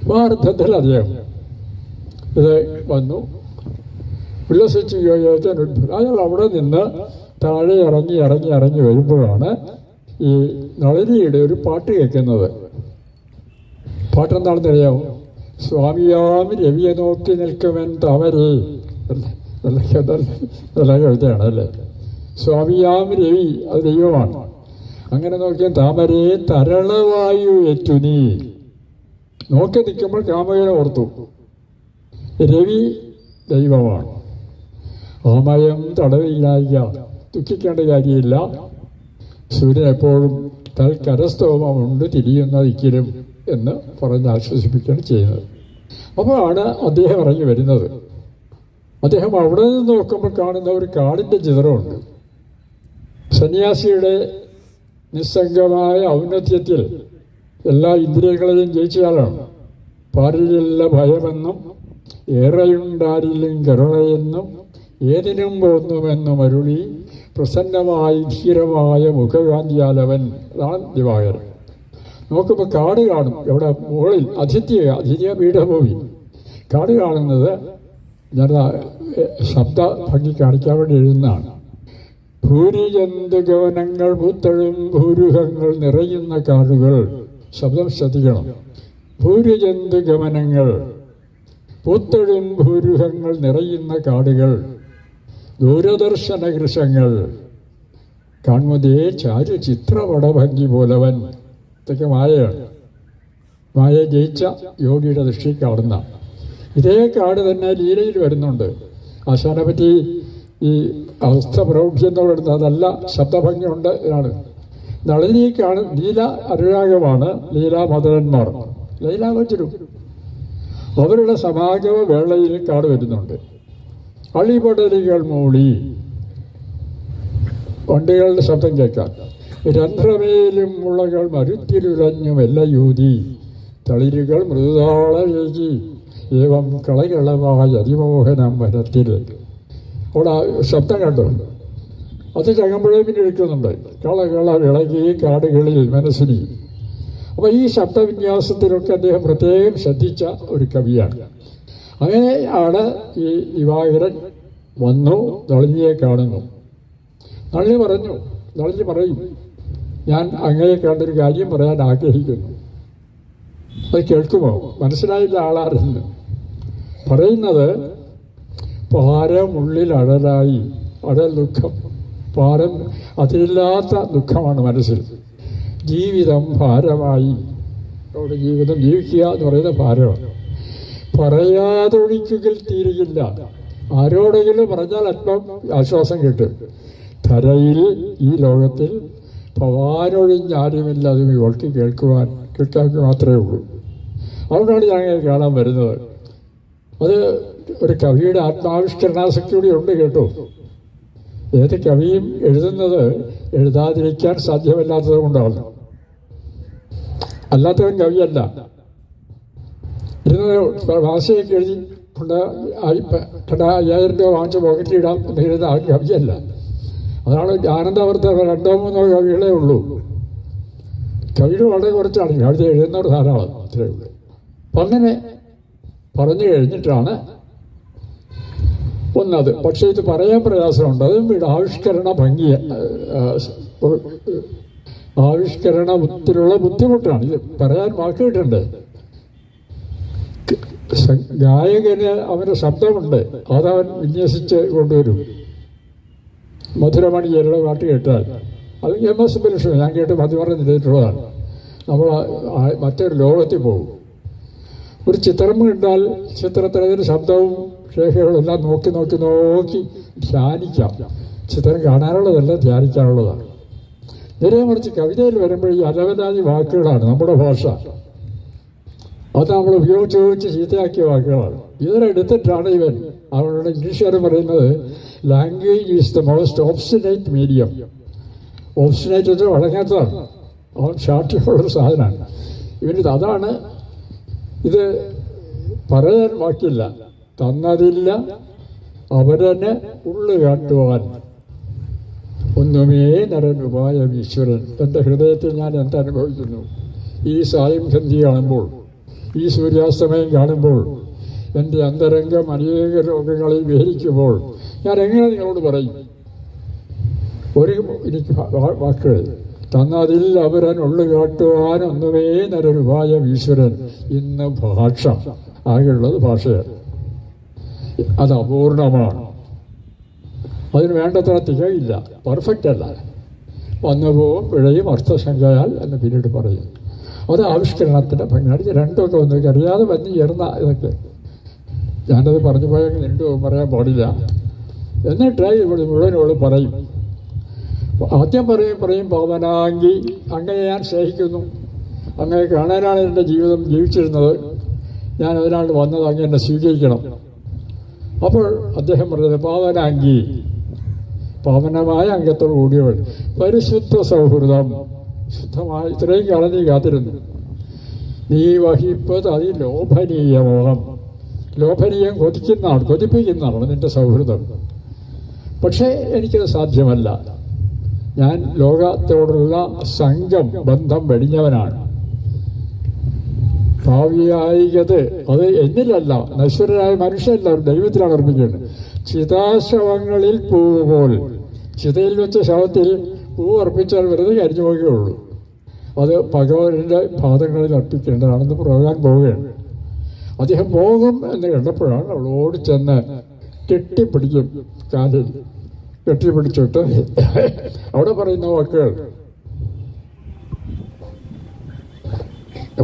അപ്പോൾ ആ അർത്ഥത്തിൽ അദ്ദേഹം ഇത് വന്നു, ഉല്ലസിച്ച് യോജന. അയാൾ അവിടെ നിന്ന് താഴെ ഇറങ്ങി വരുമ്പോഴാണ് ഈ നളിനിയുടെ ഒരു പാട്ട് കേൾക്കുന്നത്. പാട്ടെന്താണെന്ന് അറിയാമോ? സ്വാമിയാം രവിയെ നോക്കി നിൽക്കുമെൻ താമരേ. നല്ല കവിതയാണ് അല്ലേ? സ്വാമിയാം രവി, അത് ദൈവമാണ്. അങ്ങനെ നോക്കിയാൽ താമരേ തരളവായു ഏറ്റു നീ. നോക്കി നിൽക്കുമ്പോൾ കാമകനെ ഓർത്തു. രവി ദൈവമാണ്. ആമയം തടവില്ലായ്ക, ദുഃഖിക്കേണ്ട കാര്യമില്ല. സൂര്യൻ എപ്പോഴും തൽക്കരസ്തോമമുണ്ട് തിരിയുന്ന ദിക്കിലും എന്ന് പറഞ്ഞ് ആശ്വസിപ്പിക്കുകയാണ് ചെയ്യുന്നത്. അപ്പോഴാണ് അദ്ദേഹം ഇറങ്ങി വരുന്നത്. അദ്ദേഹം അവിടെ നിന്ന് നോക്കുമ്പോൾ കാണുന്ന ഒരു കാടിൻ്റെ ചിത്രമുണ്ട്. സന്യാസിയുടെ നിസ്സംഗമായ ഔന്നത്യത്തിൽ എല്ലാ ഇന്ദ്രിയങ്ങളെയും ജയിച്ചയാളാണ്. പാരിലില്ല ഭയമെന്നും ഏറെയുണ്ടാരിലും കരുണയെന്നും ഏതിനും പോന്നുമെന്നും അരുളി പ്രസന്നമായി ധീരമായ മുഖകാന്തിയാലവൻ. അതാണ് ദിവാകരൻ. നോക്കുമ്പോൾ കാട് കാണും. എവിടെ? മുകളിൽ അതിഥ്യ പീഠഭൂമി. കാട് കാണുന്നത് ഞാൻ ശബ്ദ ഭംഗി കാണിക്കാൻ വേണ്ടി എഴുതുന്നതാണ്. ഭൂരിജന്തുഗവനങ്ങൾ പൂത്തഴും ഭൂരുഹങ്ങൾ നിറയുന്ന കാടുകൾ. ശബ്ദം ശ്രദ്ധിക്കണം. ഭൂരിജന്തുഗമനങ്ങൾ പൂത്തഴും ഭൂരുഹങ്ങൾ നിറയുന്ന കാടുകൾ. ദൂരദർശന കൃശങ്ങൾ കാണുന്നതേ ചാരു ചിത്രപടഭംഗി പോലവൻ. ഇതൊക്കെ മായയാണ്. മായ ജയിച്ച യോഗിയുടെ ദൃഷ്ടി കാണുന്ന ഇതേ കാട് തന്നെ ലീലയിൽ വരുന്നുണ്ട്. ആശാനെ പറ്റി ഈ അവസ്ഥ പ്രൗഢ്യം എന്ന് പറയുന്നത് അതല്ല, ശബ്ദഭംഗിയുണ്ട് ആണ്. നളിനിക്കാണ് ലീല അനുരാഗമാണ്. ലീലാമധുരന്മാർ ലൈലാവഞ്ചരും അവരുടെ സമാഗമ വേളയിൽ കാട് വരുന്നുണ്ട്. അളിപടലികൾ മൂളി, വണ്ടികളുടെ ശബ്ദം കേൾക്കാം. രന്ധ്രമേലും മുളകൾ മരുത്തിലുലഞ്ഞു വെല്ലയൂതി തളിരുകൾ മൃദുതാളേകി ഏവം കളകളവായ അതിമോഹനം വനത്തിൽ. അവിടെ ശബ്ദം കണ്ടു. അത് ചങ്ങമ്പുഴ പിന്നെ എടുക്കുന്നുണ്ട്. കളകള വിളകി കാടുകളിൽ മനസ്സിനി. അപ്പോൾ ഈ ശബ്ദവിന്യാസത്തിലൊക്കെ അദ്ദേഹം പ്രത്യേകം ശ്രദ്ധിച്ച ഒരു കവിയാണ്. അങ്ങനെ ആണ് ഈ ദിവാകരൻ വന്നു, നളിനിയെ കാണുന്നു. നളിനി പറയും, ഞാൻ അങ്ങയെ കണ്ടൊരു കാര്യം പറയാൻ ആഗ്രഹിക്കുന്നു. അത് കേൾക്കുമോ? മനസ്സിലായില്ല ആളാരെന്ന്. പറയുന്നത് പാരമുള്ളിൽ അഴലായി, അഴൽ ദുഃഖം, പാരം അതിലില്ലാത്ത ദുഃഖമാണ് മനസ്സിൽ. ജീവിതം ഭാരമായി. അവിടെ ജീവിക്കുക എന്ന് പറയുന്ന ഭാരമാണ്. പറയാതൊഴിക്കുകിൽ തീരുകില്ല. ആരോടെങ്കിലും പറഞ്ഞാൽ അല്പം ആശ്വാസം കിട്ടും. ധരയിൽ ഈ ലോകത്തിൽ ഭവാനൊഴിഞ്ഞാരുമില്ല. അത് ഇവൾക്ക് കേൾക്കാൻ മാത്രമേ ഉള്ളൂ. അതുകൊണ്ടാണ് ഞാൻ കാണാൻ വരുന്നത്. അത് ഒരു കവിയുടെ ആത്മാവിഷ്കരണാസക്തി കൂടി ഉണ്ട് കേട്ടോ. ഏത് കവിയും എഴുതുന്നത് എഴുതാതിരിക്കാൻ സാധ്യമല്ലാത്തത് കൊണ്ടാണ്. അല്ലാത്തവൻ കവിയല്ല. ഇരുന്ന് ഭാഷയൊക്കെ എഴുതി കൊണ്ട് 5000 രൂപ വാങ്ങിച്ച് പോക്കറ്റിലിടാം എന്നെഴുതുന്ന ആ കവിയല്ല. അതാണ് ആനന്ദവർദ്ധ 2-3 കവികളേ ഉള്ളൂ. കവികൾ വളരെ കുറച്ചാണ്. കവിത എഴുതുന്നവർ ധാരാളം, അത്രയേ ഉള്ളൂ. അപ്പം അങ്ങനെ പറഞ്ഞു കഴിഞ്ഞിട്ടാണ് ഒന്നത്. പക്ഷേ ഇത് പറയാൻ പ്രയാസമുണ്ട്. അതും ആവിഷ്കരണ ഭംഗി, ആവിഷ്കരണത്തിലുള്ള ബുദ്ധിമുട്ടാണ്. ഇത് പറയാൻ വാക്ക് കിട്ടണ്ടേ. ഗായകന് അവൻ്റെ ശബ്ദമുണ്ട്, അതവൻ വിന്യസിച്ച് കൊണ്ടുവരും. മധുരമണിയരുടെ പാട്ട് കേട്ടാൽ അത് MS സുബ്ബലക്ഷ്മി ഞാൻ കേട്ട് മധുമറന്ന് ചെയ്തിട്ടുള്ളതാണ്. നമ്മൾ മറ്റൊരു ലോകത്തിൽ പോകും. ഒരു ചിത്രം കണ്ടാൽ ചിത്രത്തിനതിന് ശബ്ദവും രേഖകളും എല്ലാം നോക്കി നോക്കി നോക്കി ധ്യാനിക്കാം. ചിത്രം കാണാനുള്ളതല്ല, ധ്യാനിക്കാനുള്ളതാണ്. നേരെ മറിച്ച് കവിതയിൽ വരുമ്പോൾ ഈ അലവലാതി വാക്കുകളാണ് നമ്മുടെ ഭാഷ. അത് നമ്മൾ ഉപയോഗിച്ച് ചീത്തയാക്കിയ വാക്കുകളാണ്. ഇതിനെടുത്തിട്ടാണ് ഇവൻ അവരുടെ ഇംഗ്ലീഷുകാർ പറയുന്നത് language is the most obstinate medium. Obstinate വെച്ചാൽ വഴങ്ങാത്തതാണ്. അവൻ ശാഠ്യമുള്ളൊരു സാധനമാണ്. ഇവനിത് അതാണ്. ഇത് പറയാൻ വാക്കില്ല. തന്നതില്ല അവരനെ ഉള്ളു കാട്ടുവാൻ ഒന്നുമേ നരനുപായം ഈശ്വരൻ. എൻ്റെ ഹൃദയത്തിൽ ഞാൻ എന്തനുഭവിക്കുന്നു? ഈ സായം സന്ധി കാണുമ്പോൾ, ഈ സൂര്യാസ്തമയം കാണുമ്പോൾ, എൻ്റെ അന്തരംഗം അനേക രോഗങ്ങളിൽ വിഹരിക്കുമ്പോൾ ഞാൻ എങ്ങനെ നിങ്ങളോട് പറയും? എനിക്ക് വാക്കുകൾ തന്നതിൽ അവരൻ ഉള്ളു കാട്ടുവാൻ ഒന്നുമേ നരനുപായം ഈശ്വരൻ. ഇന്ന് ഭാഷ ആകെയുള്ളത് ഭാഷയാണ്. അത് അപൂർണമാണ്. അതിന് വേണ്ടത്ര തികയില്ല, പെർഫെക്റ്റ് അല്ല. വന്നുപോകും പിഴയും അർത്ഥശങ്കയാൽ എന്ന് പിന്നീട് പറയും. അത് ആവിഷ്കരണത്തിൻ്റെ ഭംഗിയാണ്. രണ്ടുമൊക്കെ ഒന്നും അറിയാതെ വന്ന് ചേർന്ന ഇതൊക്കെ ഞാനത് പറഞ്ഞു പോയാൽ രണ്ടും പറയാൻ പാടില്ല. എന്നിട്ട് ഇവിടെ മുഴുവനോട് പറയും. ആദ്യം പറയും പാവനാങ്കി, അങ്ങനെ ഞാൻ സ്നേഹിക്കുന്നു, അങ്ങനെ കാണാനാണ് എൻ്റെ ജീവിതം ജീവിച്ചിരുന്നത്, ഞാൻ അതിനാണ് വന്നത്, അങ്ങനെ എന്നെ സ്വീകരിക്കണം. അപ്പോൾ അദ്ദേഹം പറഞ്ഞത് പാവനാങ്കി, പാവനമായ അംഗത്തോട് കൂടിയവൾ, പരിശുദ്ധ സൗഹൃദം, ശുദ്ധമായി ഇത്രയും കാലം നീ കാത്തിരുന്നു. നീ വഹിപ്പത് അതിലോഭനീയ മോഹം, ലോഭനീയം കൊതിക്കുന്നതാണ്, കൊതിപ്പിക്കുന്നതാണ് നിന്റെ സൗഹൃദം. പക്ഷേ എനിക്കത് സാധ്യമല്ല. ഞാൻ ലോകത്തോടുള്ള സംഘം ബന്ധം വെടിഞ്ഞവനാണ്. ഭാവിയായികത് അത് എന്നിലല്ല, നശ്വരരായ മനുഷ്യരല്ല, ദൈവത്തിലാണ് അർപ്പിക്കുന്നത്. ചിതാശവങ്ങളിൽ പൂവ് പോൽ, ചിതയിൽ വെച്ച ശവത്തിൽ പൂവ് അർപ്പിച്ചാൽ വെറുതെ കരിഞ്ഞു പോകുകയുള്ളൂ. അത് ഭഗവാന്റെ പാദങ്ങളിൽ അർപ്പിക്കേണ്ടതാണെന്ന് പോകാൻ പോവുകയാണ്. അദ്ദേഹം പോകും എന്ന് കണ്ടപ്പോഴാണ് അവൾ ഓടിച്ചെന്ന് കെട്ടിപ്പിടിക്കും, കാലിൽ കെട്ടിപ്പിടിച്ചിട്ട് അവിടെ പറയുന്ന വാക്കുകൾ.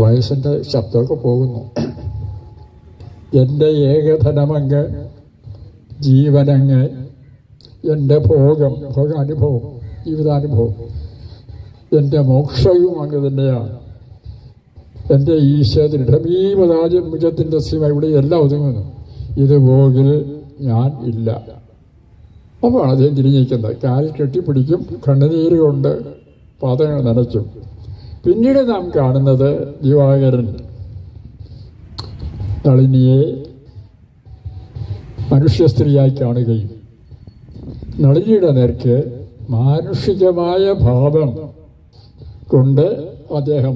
വയസ്സിൻ്റെ ശബ്ദമൊക്കെ പോകുന്നു. എൻ്റെ ഏകധനമങ്ങ്, ജീവനങ്ങ്, എൻ്റെ ഭോഗാനുഭവം, ജീവിതാനുഭവം, എൻ്റെ മോക്ഷവും അങ്ങ് തന്നെയാണ്. എൻ്റെ ഈശ ദൃഢമീപദാജമുജത്തിൻ്റെ സീമ ഇവിടെ എല്ലാം ഒതുങ്ങുന്നു. ഇത് പോകിൽ ഞാൻ ഇല്ല. അപ്പോൾ അദ്ദേഹം തിരിഞ്ഞിരിക്കുന്നത്. കാൽ കെട്ടിപ്പിടിക്കും, കണ്ണുനീര് കൊണ്ട് പാദങ്ങൾ നനയ്ക്കും. പിന്നീട് നാം കാണുന്നത് ദിവാകരൻ നളിനിയെ മനുഷ്യ സ്ത്രീയായി കാണുകയും നളിനിയുടെ നേർക്ക് മാനുഷികമായ ഭാവം കൊണ്ട് അദ്ദേഹം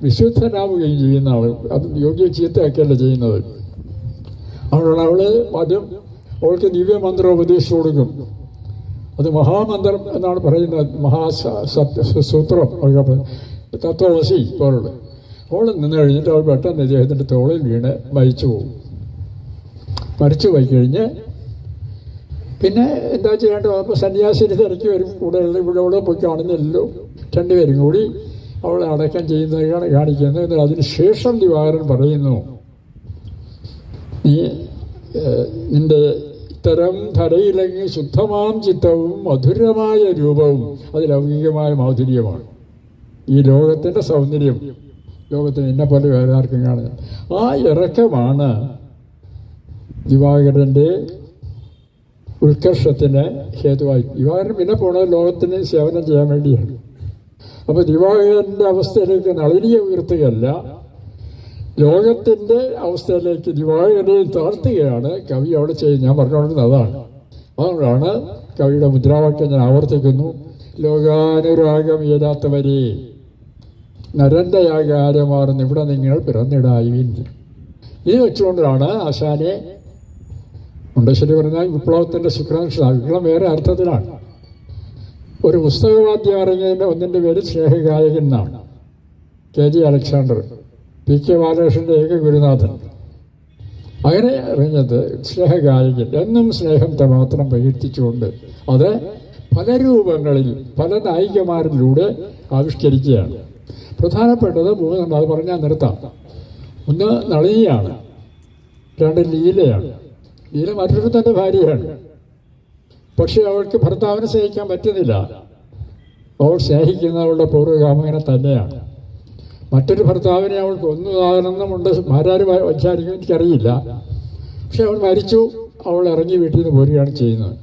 വിശുദ്ധനാവുകയും ചെയ്യുന്ന ആൾ. അത് യോഗ്യ ചീത്തയാക്കിയല്ല ചെയ്യുന്നത്. അവള് അതും അവൾക്ക് ദിവ്യമന്ത്രം ഉപദേശിച്ചു കൊടുക്കും. അത് മഹാമന്ത്രം എന്നാണ് പറയുന്നത്. സൂത്രം തത്വവശി പോലുള്ള. അവൾ നിന്ന് കഴിഞ്ഞിട്ട് അവൾ പെട്ടെന്ന് ഇദ്ദേഹത്തിൻ്റെ തോളിൽ വീണ് മരിച്ചു പോകും. മരിച്ചു പോയി കഴിഞ്ഞ് പിന്നെ എന്താ ചെയ്യേണ്ടത്? അപ്പോൾ സന്യാസിനി തിരക്കി വരും. ഇവിടെ പോയി കാണുന്നില്ലല്ലോ. രണ്ടുപേരും കൂടി അവളെ അടക്കം ചെയ്യുന്നതാണ് കാണിക്കുന്നത്. എന്നാൽ അതിന് ശേഷം ദിവാകരൻ പറയുന്നു, നിന്റെ ഇത്തരം ധരയിലങ്ങ് ശുദ്ധമാം ചിത്തവും മധുരമായ രൂപവും അത് ലൗകികമായ മാധുര്യമാണ്. ഈ ലോകത്തിൻ്റെ സൗന്ദര്യം ലോകത്തിന് എന്നെപ്പോലെ വേറെ ആർക്കും കാണുന്നത്. ആ ഇറക്കമാണ് ദിവാകരൻ്റെ ഉത്കർഷത്തിന് ഹേതുവായി. ദിവാകരൻ പിന്നെ പോണത് ലോകത്തിന് സേവനം ചെയ്യാൻ വേണ്ടിയാണ്. അപ്പോൾ ദിവാകരൻ്റെ അവസ്ഥയിലേക്ക് നളിനിയെ ഉയർത്തുകയല്ല, ലോകത്തിൻ്റെ അവസ്ഥയിലേക്ക് ദിവാകരനെ താഴ്ത്തുകയാണ് കവി അവിടെ ചെയ്യുന്നത്. ഞാൻ പറഞ്ഞുകൊണ്ടിരുന്നത് അതാണ്. അതുകൊണ്ടാണ് കവിയുടെ മുദ്രാവാക്യം ഞാൻ ആവർത്തിക്കുന്നു. ലോകാനുരാഗം ഏതാത്തവരെ നരൻ്റെ ആകാരമാർന്ന് ഇവിടെ നിങ്ങൾ പിറന്നിടായി. ഇത് വെച്ചുകൊണ്ടാണ് ആശാനെ മുണ്ടശ്ശേരി പറഞ്ഞാൽ വിപ്ലവത്തിൻ്റെ ശുക്രാംശം. വിപ്ലവം വേറെ അർത്ഥത്തിലാണ്. ഒരു പുസ്തകവാദ്യം ഇറങ്ങിയതിൻ്റെ ഒന്നിൻ്റെ പേര് സ്നേഹഗായകൻ എന്നാണ്. KG അലക്സാണ്ടർ, PK ബാലകൃഷ്ണൻ്റെ ഏക ഗുരുനാഥൻ. അങ്ങനെ ഇറങ്ങിയത് സ്നേഹഗായകൻ എന്നും സ്നേഹത്തെ മാത്രം പ്രകീർത്തിച്ചുകൊണ്ട് അത് പല രൂപങ്ങളിൽ പല നായികമാരിലൂടെ ആവിഷ്കരിക്കുകയാണ്. പ്രധാനപ്പെട്ടത് മൂന്നെണ്ണം, അത് പറഞ്ഞാൽ നിർത്താം. ഒന്ന് നളിനിയാണ്, രണ്ട് ലീലയാണ്. ലീല മറ്റൊരു തൻ്റെ ഭാര്യയാണ്. പക്ഷെ അവൾക്ക് ഭർത്താവിനെ സ്നേഹിക്കാൻ പറ്റുന്നില്ല. അവൾ സ്നേഹിക്കുന്നവളുടെ പൂർവ്വകാമകനെ തന്നെയാണ്. മറ്റൊരു ഭർത്താവിനെ അവൾക്ക് ഒന്നുതാകണമെന്നുണ്ട്, ആരാരും വയ്ക്കാതിരിക്കും എനിക്കറിയില്ല. പക്ഷെ അവൾ മരിച്ചു, അവൾ ഇറങ്ങി വീട്ടിൽ നിന്ന് പോരുകയാണ് ചെയ്യുന്നത്.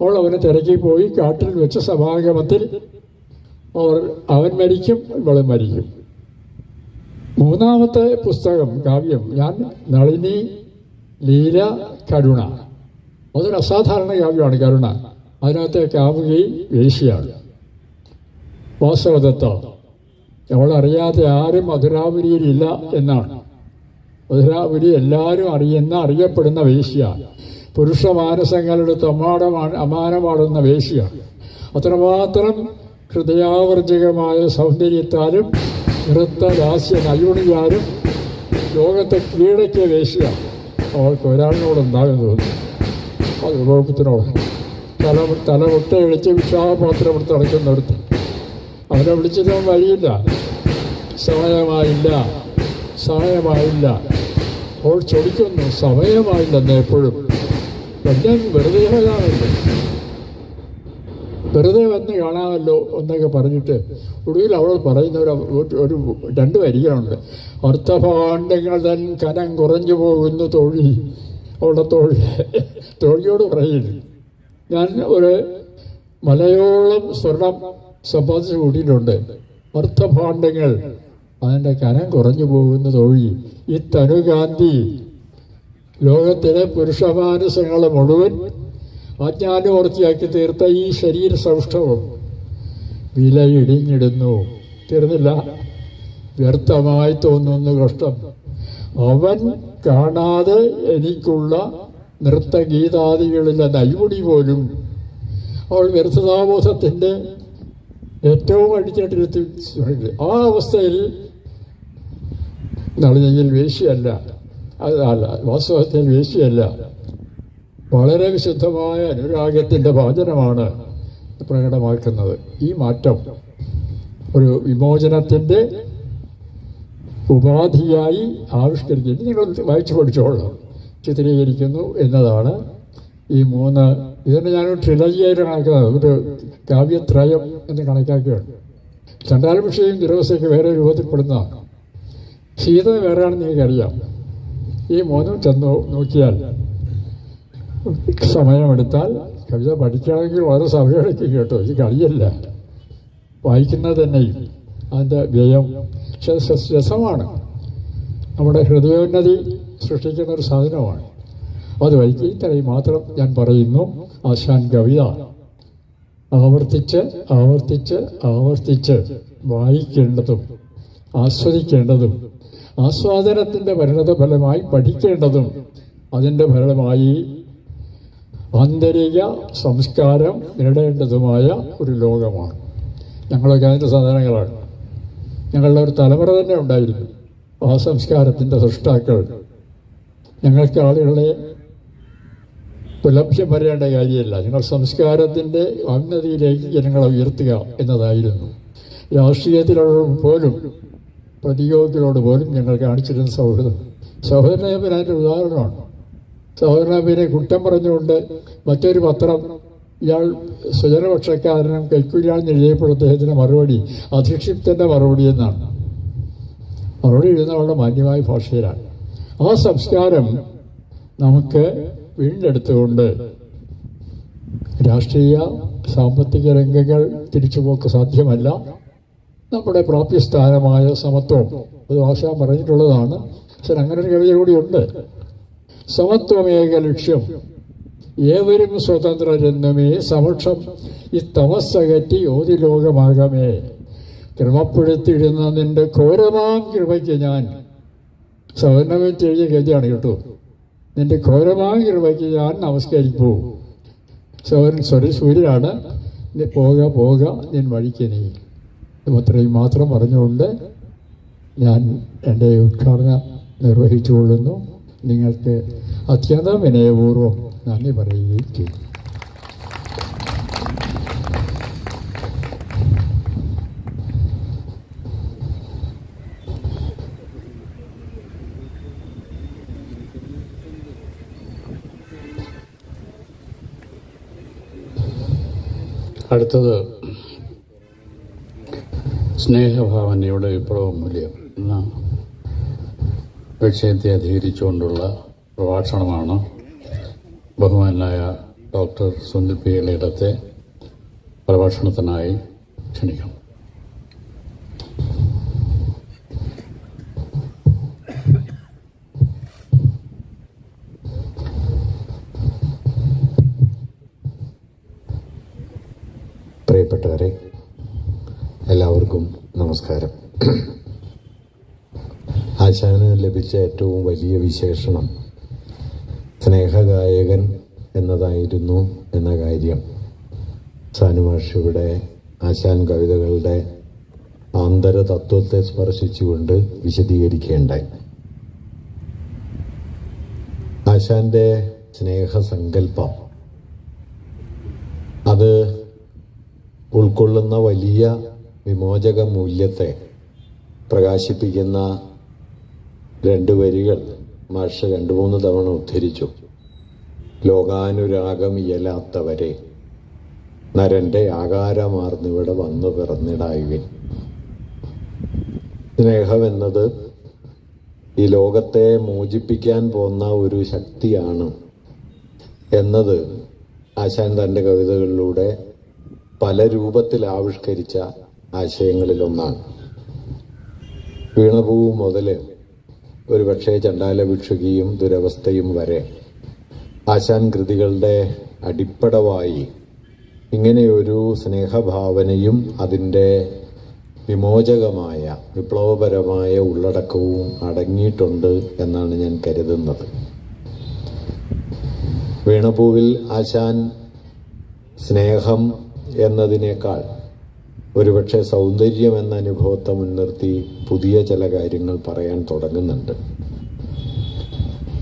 അവൾ അവനെ തിരക്കി പോയി കാട്ടിൽ വെച്ച സമാഗമത്തിൽ അവൻ മരിക്കും, ഇവളും മരിക്കും. മൂന്നാമത്തെ പുസ്തകം കാവ്യം ഞാൻ നളിനി ലീല കരുണ. അതൊരു അസാധാരണ കാവ്യമാണ് കരുണ. അതിനകത്തെ കാമുകി വേശ്യയാണ്, വാസവദത്ത. അവളറിയാതെ ആരും മധുരാപുരിയിലില്ല എന്നാണ്. മധുരാപുരി എല്ലാവരും അറിയപ്പെടുന്ന വേശ്യ, പുരുഷ മാനസങ്ങളുടെ അമാനമാടുന്ന വേശ്യ. അത്രമാത്രം ഹൃദയാവർജകമായ സൗന്ദര്യത്താലും നൃത്തദാസ്യ നൈപുണിയാലും ലോകത്തെ കീഴടക്കിയ വേശ്യ. അവൾക്ക് ഒരാളിനോടുണ്ടാകുന്നു തോന്നുന്നു, അത് കുടുംബത്തിനോട് തല മുട്ടയടിച്ച് വിഷാപാത്രം എടുത്ത് അടയ്ക്കുന്നിടത്ത് അവരെ വിളിച്ചിട്ടും വഴിയില്ല. സമയമായില്ല. അവൾ ചൊടിക്കുന്നു, സമയമായില്ലെന്ന് എപ്പോഴും. എന്നെ വെറുതെ വരാമല്ലോ, വെറുതെ വന്ന് കാണാമല്ലോ എന്നൊക്കെ പറഞ്ഞിട്ട് ഒടുവിൽ അവൾ പറയുന്ന ഒരു രണ്ട് വരികളുണ്ട്. അർത്ഥഭാണ്ഡങ്ങൾ തൻ കനം കുറഞ്ഞു പോകുന്നു തോഴി. അവളുടെ തോഴിയോട് പറയുന്നു, ഞാൻ ഒരു മലയോളം സ്വർണം സമ്പാദിച്ചു കൂട്ടിയിട്ടുണ്ട്. അർത്ഥഭാണ്ഡങ്ങൾ അതിൻ്റെ കനം കുറഞ്ഞു പോകുന്ന തോഴി. ഈ തനുകാന്തി ലോകത്തിലെ പുരുഷമാനസങ്ങളെ മുഴുവൻ ആജ്ഞാനുവർത്തിയാക്കി തീർത്ത ഈ ശരീര സൗഷ്ഠവം വിലയിടിഞ്ഞിടുന്നു. തീർന്നില്ല, വ്യർത്ഥമായി തോന്നുന്നു കഷ്ടം. അവൻ കാണാതെ എനിക്കുള്ള നൃത്തഗീതാദികളിലെ നൈപുണി പോലും അവൾ വ്യർത്ഥതാബോധത്തിൻ്റെ ഏറ്റവും അടിച്ചട്ടിലെത്തി. ആ അവസ്ഥയിൽ നളിനിയിൽ വേശ്യയല്ല, അല്ല, വാസ്തവത്തിൽ വേശ്യയല്ല, വളരെ വിശുദ്ധമായ അനുരാഗത്തിൻ്റെ വാചനമാണ് പ്രകടമാക്കുന്നത്. ഈ മാറ്റം ഒരു വിമോചനത്തിൻ്റെ ഉപാധിയായി ആവിഷ്കരിക്കുന്നു. നിങ്ങൾ വായിച്ചു പഠിച്ചോളാം, ചിത്രീകരിക്കുന്നു എന്നതാണ് ഈ മൂന്ന്. ഇതിനെ ഞാനൊരു ട്രിലജിയായിട്ട് കണക്കാക്കുന്നത്, ഒരു കാവ്യത്രയം എന്ന് കണക്കാക്കുകയാണ്. ചണ്ടാലഭിഷയും ദുരവസ്ഥയ്ക്ക് വേറെ രൂപത്തിൽപ്പെടുന്നതാണ്. സീത വേറെയാണെന്ന് എനിക്കറിയാം. ഈ മൂന്നും ചെന്ന് നോക്കിയാൽ, സമയമെടുത്താൽ കവിത പഠിക്കണമെങ്കിൽ വളരെ സമയമെടുക്കും കേട്ടോ. ഈ കളിയല്ല, വായിക്കുന്നത് തന്നെയും അതിൻ്റെ വ്യയം. പക്ഷെ രസമാണ്, നമ്മുടെ ഹൃദയോന്നതി സൃഷ്ടിക്കുന്ന ഒരു സാധനമാണ്. അത് വൈകി ഇത്രയും മാത്രം ഞാൻ പറയുന്നു. ആശാൻ കവിത ആവർത്തിച്ച് വായിക്കേണ്ടതും ആസ്വദിക്കേണ്ടതും ആസ്വാദനത്തിൻ്റെ പരിണതഫലമായി പഠിക്കേണ്ടതും അതിൻ്റെ ഫലമായി ആന്തരിക സംസ്കാരം നേടേണ്ടതുമായ ഒരു ലോകമാണ്. ഞങ്ങളൊക്കെ അതിൻ്റെ സാധനങ്ങളാണ്. ഞങ്ങളുടെ ഒരു തലമുറ തന്നെ ഉണ്ടായിരുന്നു ആ സംസ്കാരത്തിൻ്റെ സൃഷ്ടാക്കൾ. ഞങ്ങൾക്ക് ആളുകളെ പുലഭ്യം വരേണ്ട കാര്യമല്ല, ഞങ്ങൾ സംസ്കാരത്തിൻ്റെ ഉന്നതിയിലേക്ക് ജനങ്ങളെ ഉയർത്തുക എന്നതായിരുന്നു. രാഷ്ട്രീയത്തിലോട് പോലും പ്രതിയോഗികളോട് പോലും ഞങ്ങൾ കാണിച്ചിരുന്ന സൗഹൃദം. സഹോദരനബിന് അതിൻ്റെ ഉദാഹരണമാണ്. സഹോദരനബിനെ കുറ്റം പറഞ്ഞുകൊണ്ട് മറ്റൊരു പത്രം ഇയാൾ സ്വജനപക്ഷക്കാരനും കൈക്കൂലിയാണെന്ന് എഴുതിയപ്പോൾ അദ്ദേഹത്തിൻ്റെ മറുപടി അധിക്ഷിപ്തൻ്റെ മറുപടി എന്നാണ്. മറുപടി എഴുതുന്നവരുടെ മാന്യമായ ഭാഷയിലാണ്. ആ സംസ്കാരം നമുക്ക് വീണ്ടെടുത്തുകൊണ്ട് രാഷ്ട്രീയ സാമ്പത്തിക രംഗങ്ങൾ തിരിച്ചുപോക്ക് സാധ്യമല്ല. നമ്മുടെ പ്രാപ്യസ്ഥാനമായ സമത്വം, അത് ഭാഷ പറഞ്ഞിട്ടുള്ളതാണ്. പക്ഷെ അങ്ങനെ ഒരു കവിത കൂടിയുണ്ട്. സമത്വമേക ലക്ഷ്യം ഏവരും സ്വതന്ത്രരെന്നുമേ സമക്ഷം ഈ തമസ്സകറ്റി ഓതി ലോകമാകമേ ക്രമപ്പെടുത്തിയിടുന്ന നിന്റെ ഘോരമാം കൃപയ്ക്ക് ഞാൻ. സവർണമേറ്റ് എഴുതിയ കവിതയാണ് കേട്ടോ. നിന്റെ ഘോരമാം കൃപയ്ക്ക് ഞാൻ നമസ്കരിപ്പൂ. സൂര്യനാണ്. പോക നിൻ വഴിക്ക് നീ. അത്രയും മാത്രം പറഞ്ഞുകൊണ്ട് ഞാൻ എൻ്റെ ഉദ്ഘാടനം നിർവഹിച്ചുകൊള്ളുന്നു. നിങ്ങൾക്ക് അത്യന്തം വിനയപൂർവ്വം നന്ദി പറയുകയും ചെയ്യും. അടുത്തത് സ്നേഹഭാവനയുടെ വിപ്ലവമൂല്യം എന്ന വിഷയത്തെ അധികരിച്ചുകൊണ്ടുള്ള പ്രഭാഷണമാണ്. ബഹുമാനായ ഡോക്ടർ സുനിൽ പി ഇളയിടത്തെ പ്രഭാഷണത്തിനായി ക്ഷണിക്കണം. പ്രിയപ്പെട്ടവരെ, എല്ലാവർക്കും നമസ്കാരം. ആശാന് ലഭിച്ച ഏറ്റവും വലിയ വിശേഷണം സ്നേഹഗായകൻ എന്നതായിരുന്നു എന്ന കാര്യം സാനുമാഷ് ഇവിടെ ആശാൻ കവിതകളുടെ ആന്തരതത്വത്തെ സ്പർശിച്ചുകൊണ്ട് വിശദീകരിക്കുകയുണ്ടായി. ആശാന്റെ സ്നേഹസങ്കല്പം അത് ഉൾക്കൊള്ളുന്ന വലിയ വിമോചക മൂല്യത്തെ പ്രകാശിപ്പിക്കുന്ന രണ്ട് വരികൾ മാഷ് 2-3 തവണ ഉദ്ധരിച്ചു. ലോകാനുരാഗം ഇയലാത്തവരെ നരന്റെ ആകാരമാർന്നിവിടെ വന്നു പിറന്നിടായുവിൻ. സ്നേഹമെന്നത് ഈ ലോകത്തെ മോചിപ്പിക്കാൻ പോന്ന ഒരു ശക്തിയാണ് എന്നത് ആശാൻ തൻ്റെ കവിതകളിലൂടെ പല രൂപത്തിൽ ആവിഷ്കരിച്ച ആശയങ്ങളിലൊന്നാണ്. വീണപൂവ് മുതൽ ഒരു പക്ഷേ ചണ്ടാല ഭിക്ഷുകിയും ദുരവസ്ഥയും വരെ ആശാൻ കൃതികളുടെ അടിപ്പടവായി ഇങ്ങനെയൊരു സ്നേഹഭാവനയും അതിൻ്റെ വിമോചകമായ വിപ്ലവപരമായ ഉള്ളടക്കവും അടങ്ങിയിട്ടുണ്ട് എന്നാണ് ഞാൻ കരുതുന്നത്. വീണപൂവിൽ ആശാൻ സ്നേഹം എന്നതിനേക്കാൾ ഒരുപക്ഷെ സൗന്ദര്യം എന്ന അനുഭവത്തെ മുൻനിർത്തി പുതിയ ചില കാര്യങ്ങൾ പറയാൻ തുടങ്ങുന്നുണ്ട്.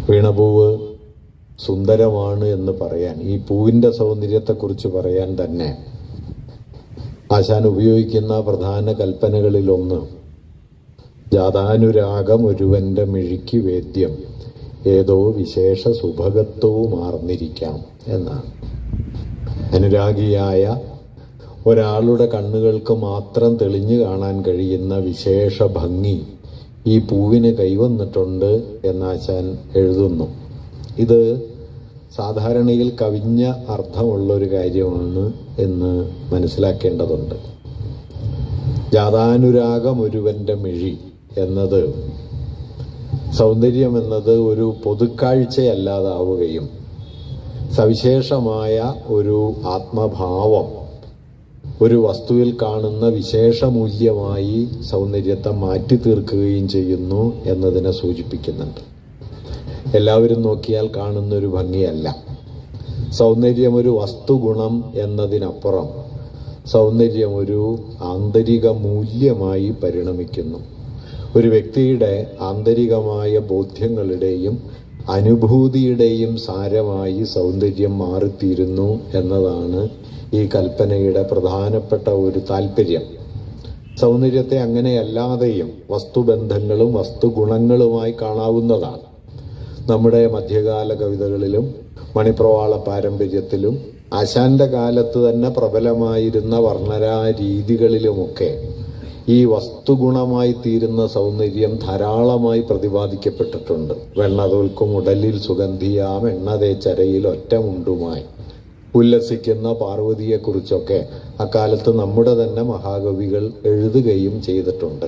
വീണപൂവ് സുന്ദരമാണ് എന്ന് പറയാൻ, ഈ പൂവിൻ്റെ സൗന്ദര്യത്തെക്കുറിച്ച് പറയാൻ തന്നെ ആശാൻ ഉപയോഗിക്കുന്ന പ്രധാന കൽപ്പനകളിലൊന്ന് ജാതാനുരാഗം ഒരുവന്റെ മിഴിക്ക് വേദ്യം ഏതോ വിശേഷ സുഭഗത്വവും ആർന്നിരിക്കാം എന്നാണ്. അനുരാഗിയായ ഒരാളുടെ കണ്ണുകൾക്ക് മാത്രം തെളിഞ്ഞു കാണാൻ കഴിയുന്ന വിശേഷ ഭംഗി ഈ പൂവിന് കൈവന്നിട്ടുണ്ട് എന്നാശാൻ എഴുതുന്നു. ഇത് സാധാരണയിൽ കവിഞ്ഞ അർത്ഥമുള്ളൊരു കാര്യമാണ് എന്ന് മനസ്സിലാക്കേണ്ടതുണ്ട്. ജാതാനുരാഗം ഒരുവന്റെ മിഴി എന്നത് സൗന്ദര്യം എന്നത് ഒരു പൊതുക്കാഴ്ചയല്ലാതാവുകയും സവിശേഷമായ ഒരു ആത്മഭാവം ഒരു വസ്തുവിൽ കാണുന്ന വിശേഷമൂല്യമായി സൗന്ദര്യത്തെ മാറ്റി തീർക്കുകയും ചെയ്യുന്നു എന്നതിനെ സൂചിപ്പിക്കുന്നുണ്ട്. എല്ലാവരും നോക്കിയാൽ കാണുന്നൊരു ഭംഗിയല്ല സൗന്ദര്യം. ഒരു വസ്തുഗുണം എന്നതിനപ്പുറം സൗന്ദര്യം ഒരു ആന്തരിക മൂല്യമായി പരിണമിക്കുന്നു. ഒരു വ്യക്തിയുടെ ആന്തരികമായ ബോധ്യങ്ങളുടെയും അനുഭൂതിയുടെയും സാരമായി സൗന്ദര്യം മാറിത്തീരുന്നു എന്നതാണ് ഈ കൽപ്പനയുടെ പ്രധാനപ്പെട്ട ഒരു താല്പര്യം. സൗന്ദര്യത്തെ അങ്ങനെയല്ലാതെയും വസ്തുബന്ധങ്ങളും വസ്തുഗുണങ്ങളുമായി കാണാവുന്നതാണ്. നമ്മുടെ മധ്യകാല കവിതകളിലും മണിപ്രവാള പാരമ്പര്യത്തിലും ആശാന്റെ കാലത്ത് തന്നെ പ്രബലമായിരുന്ന വർണ്ണനാ രീതികളിലുമൊക്കെ ഈ വസ്തുഗുണമായി തീരുന്ന സൗന്ദര്യം ധാരാളമായി പ്രതിപാദിക്കപ്പെട്ടിട്ടുണ്ട്. വെണ്ണ തോൽക്കും ഉടലിൽ സുഗന്ധിയാം എണ്ണ തേച്ചരയിൽ ഒറ്റമുണ്ടുമായി ഉല്ലസിക്കുന്ന പാർവതിയെക്കുറിച്ചൊക്കെ അക്കാലത്ത് നമ്മുടെ തന്നെ മഹാകവികൾ എഴുതുകയും ചെയ്തിട്ടുണ്ട്.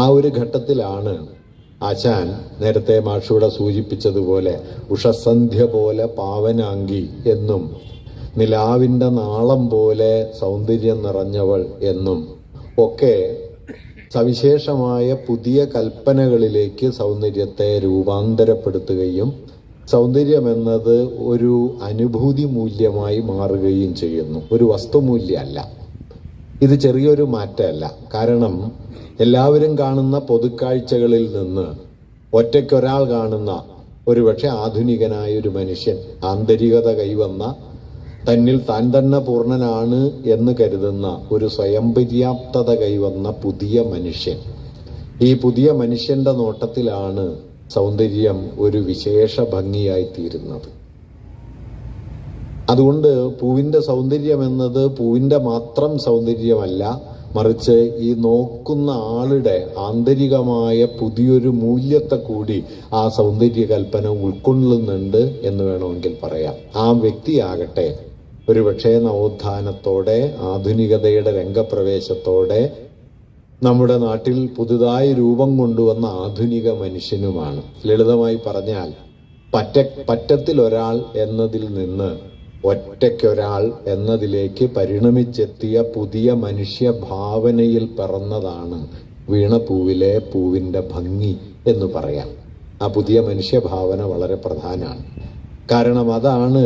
ആ ഒരു ഘട്ടത്തിലാണ് ആശാൻ നേരത്തെ മാഷൂടെ സൂചിപ്പിച്ചതുപോലെ ഉഷസന്ധ്യ പോലെ പാവനാങ്കി എന്നും നിലാവിൻ്റെ നാളം പോലെ സൗന്ദര്യം നിറഞ്ഞവൾ എന്നും ഒക്കെ സവിശേഷമായ പുതിയ കൽപ്പനകളിലേക്ക് സൗന്ദര്യത്തെ രൂപാന്തരപ്പെടുത്തുകയും സൗന്ദര്യമെന്നത് ഒരു അനുഭൂതി മൂല്യമായി മാറുകയും ചെയ്യുന്നു, ഒരു വസ്തുമൂല്യമല്ല. ഇത് ചെറിയൊരു മാറ്റമല്ല. കാരണം എല്ലാവരും കാണുന്ന പൊതുക്കാഴ്ചകളിൽ നിന്ന് ഒറ്റയ്ക്കൊരാൾ കാണുന്ന ഒരുപക്ഷെ ആധുനികനായ ഒരു മനുഷ്യൻ, ആന്തരികത കൈവന്ന, തന്നിൽ താൻ തന്നെ പൂർണ്ണനാണ് എന്ന് കരുതുന്ന ഒരു സ്വയം പര്യാപ്തത കൈവന്ന പുതിയ മനുഷ്യൻ. ഈ പുതിയ മനുഷ്യന്റെ നോട്ടത്തിലാണ് സൗന്ദര്യം ഒരു വിശേഷ ഭംഗിയായി തീരുന്നത്. അതുകൊണ്ട് പൂവിന്റെ സൗന്ദര്യം എന്നത് പൂവിന്റെ മാത്രം സൗന്ദര്യമല്ല, മറിച്ച് ഈ നോക്കുന്ന ആളുടെ ആന്തരികമായ പുതിയൊരു മൂല്യത്തെ കൂടി ആ സൗന്ദര്യ കൽപ്പന ഉൾക്കൊള്ളുന്നുണ്ട് എന്ന് വേണമെങ്കിൽ പറയാം. ആ വ്യക്തിയാകട്ടെ ഒരുപക്ഷെ നവോത്ഥാനത്തോടെ, ആധുനികതയുടെ രംഗപ്രവേശത്തോടെ നമ്മുടെ നാട്ടിൽ പുതുതായി രൂപം കൊണ്ടുവന്ന ആധുനിക മനുഷ്യനുമാണ്. ലളിതമായി പറഞ്ഞാൽ പറ്റത്തിലൊരാൾ എന്നതിൽ നിന്ന് ഒറ്റയ്ക്കൊരാൾ എന്നതിലേക്ക് പരിണമിച്ചെത്തിയ പുതിയ മനുഷ്യ ഭാവനയിൽ പിറന്നതാണ് വീണപ്പൂവിലെ പൂവിന്റെ ഭംഗി എന്ന് പറയാം. ആ പുതിയ മനുഷ്യഭാവന വളരെ പ്രധാനമാണ്. കാരണം അതാണ്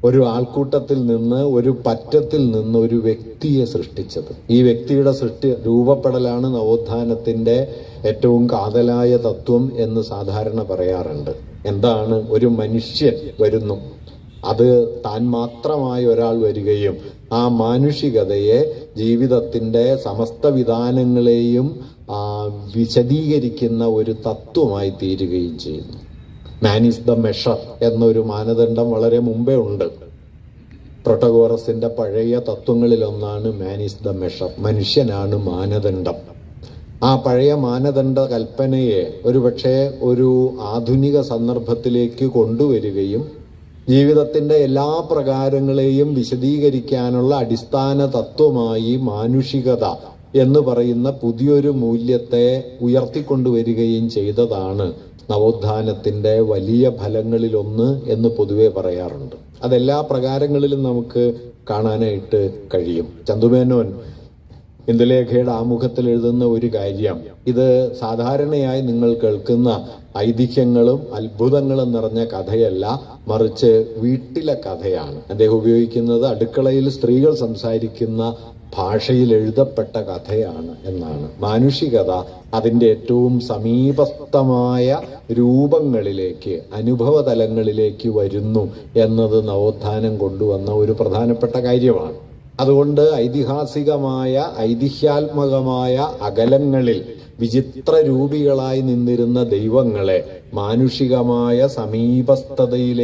ഒരു ആൾക്കൂട്ടത്തിൽ നിന്ന്, ഒരു പറ്റത്തിൽ നിന്ന് ഒരു വ്യക്തിയെ സൃഷ്ടിച്ചത്. ഈ വ്യക്തിയുടെ രൂപപ്പെടലാണ് നവോത്ഥാനത്തിന്റെ ഏറ്റവും കാതലായ തത്വം എന്ന് സാധാരണ പറയാറുണ്ട്. എന്താണ്? ഒരു മനുഷ്യൻ വരുന്നു, അത് താൻ മാത്രമായ ഒരാൾ വരികയും ആ മാനുഷികതയെ ജീവിതത്തിന്റെ സമസ്ത വിധാനങ്ങളെയും വിശദീകരിക്കുന്ന ഒരു തത്വമായി തീരുകയും ചെയ്യുന്നു. മാൻ ഈസ് ദ മെഷർ എന്നൊരു മാനദണ്ഡം വളരെ മുമ്പേ ഉണ്ട്. പ്രൊട്ടഗോറസിന്റെ പഴയ തത്വങ്ങളിലൊന്നാണ് മാൻ ഈസ് ദ മെഷർ, മനുഷ്യനാണ് മാനദണ്ഡം. ആ പഴയ മാനദണ്ഡ കൽപ്പനയെ ഒരുപക്ഷെ ഒരു ആധുനിക സന്ദർഭത്തിലേക്ക് കൊണ്ടുവരികയും ജീവിതത്തിന്റെ എല്ലാ പ്രകാരങ്ങളെയും വിശദീകരിക്കാനുള്ള അടിസ്ഥാന തത്വമായി മാനുഷികത എന്ന് പറയുന്ന പുതിയൊരു മൂല്യത്തെ ഉയർത്തിക്കൊണ്ടുവരികയും ചെയ്തതാണ് നവോത്ഥാനത്തിന്റെ വലിയ ഫലങ്ങളിലൊന്ന് എന്ന് പൊതുവെ പറയാറുണ്ട്. അതെല്ലാ പ്രകാരങ്ങളിലും നമുക്ക് കാണാനായിട്ട് കഴിയും. ചന്തുമേനോൻ ഇന്ദുലേഖയുടെ ആമുഖത്തിൽ എഴുതുന്ന ഒരു കാര്യം, ഇത് സാധാരണയായി നിങ്ങൾ കേൾക്കുന്ന ഐതിഹ്യങ്ങളും അത്ഭുതങ്ങളും നിറഞ്ഞ കഥയല്ല, മറിച്ച് വീട്ടിലെ കഥയാണ്. അദ്ദേഹം ഉപയോഗിക്കുന്നത് അടുക്കളയിൽ സ്ത്രീകൾ സംസാരിക്കുന്ന ഭാഷയിൽ എഴുതപ്പെട്ട കഥയാണ് എന്നാണ്. മാനുഷികത അതിൻ്റെ ഏറ്റവും സമീപസ്ഥമായ രൂപങ്ങളിലേക്ക്, അനുഭവതലങ്ങളിലേക്ക് വരുന്നു എന്നത് നവോത്ഥാനം കൊണ്ടുവന്ന ഒരു പ്രധാനപ്പെട്ട കാര്യമാണ്. അതുകൊണ്ട് ഐതിഹ്യാത്മകമായ അകലങ്ങളിൽ വിചിത്ര രൂപികളായി നിന്നിരുന്ന ദൈവങ്ങളെ മാനുഷികമായ സമീപസ്ഥതയിലേക്ക്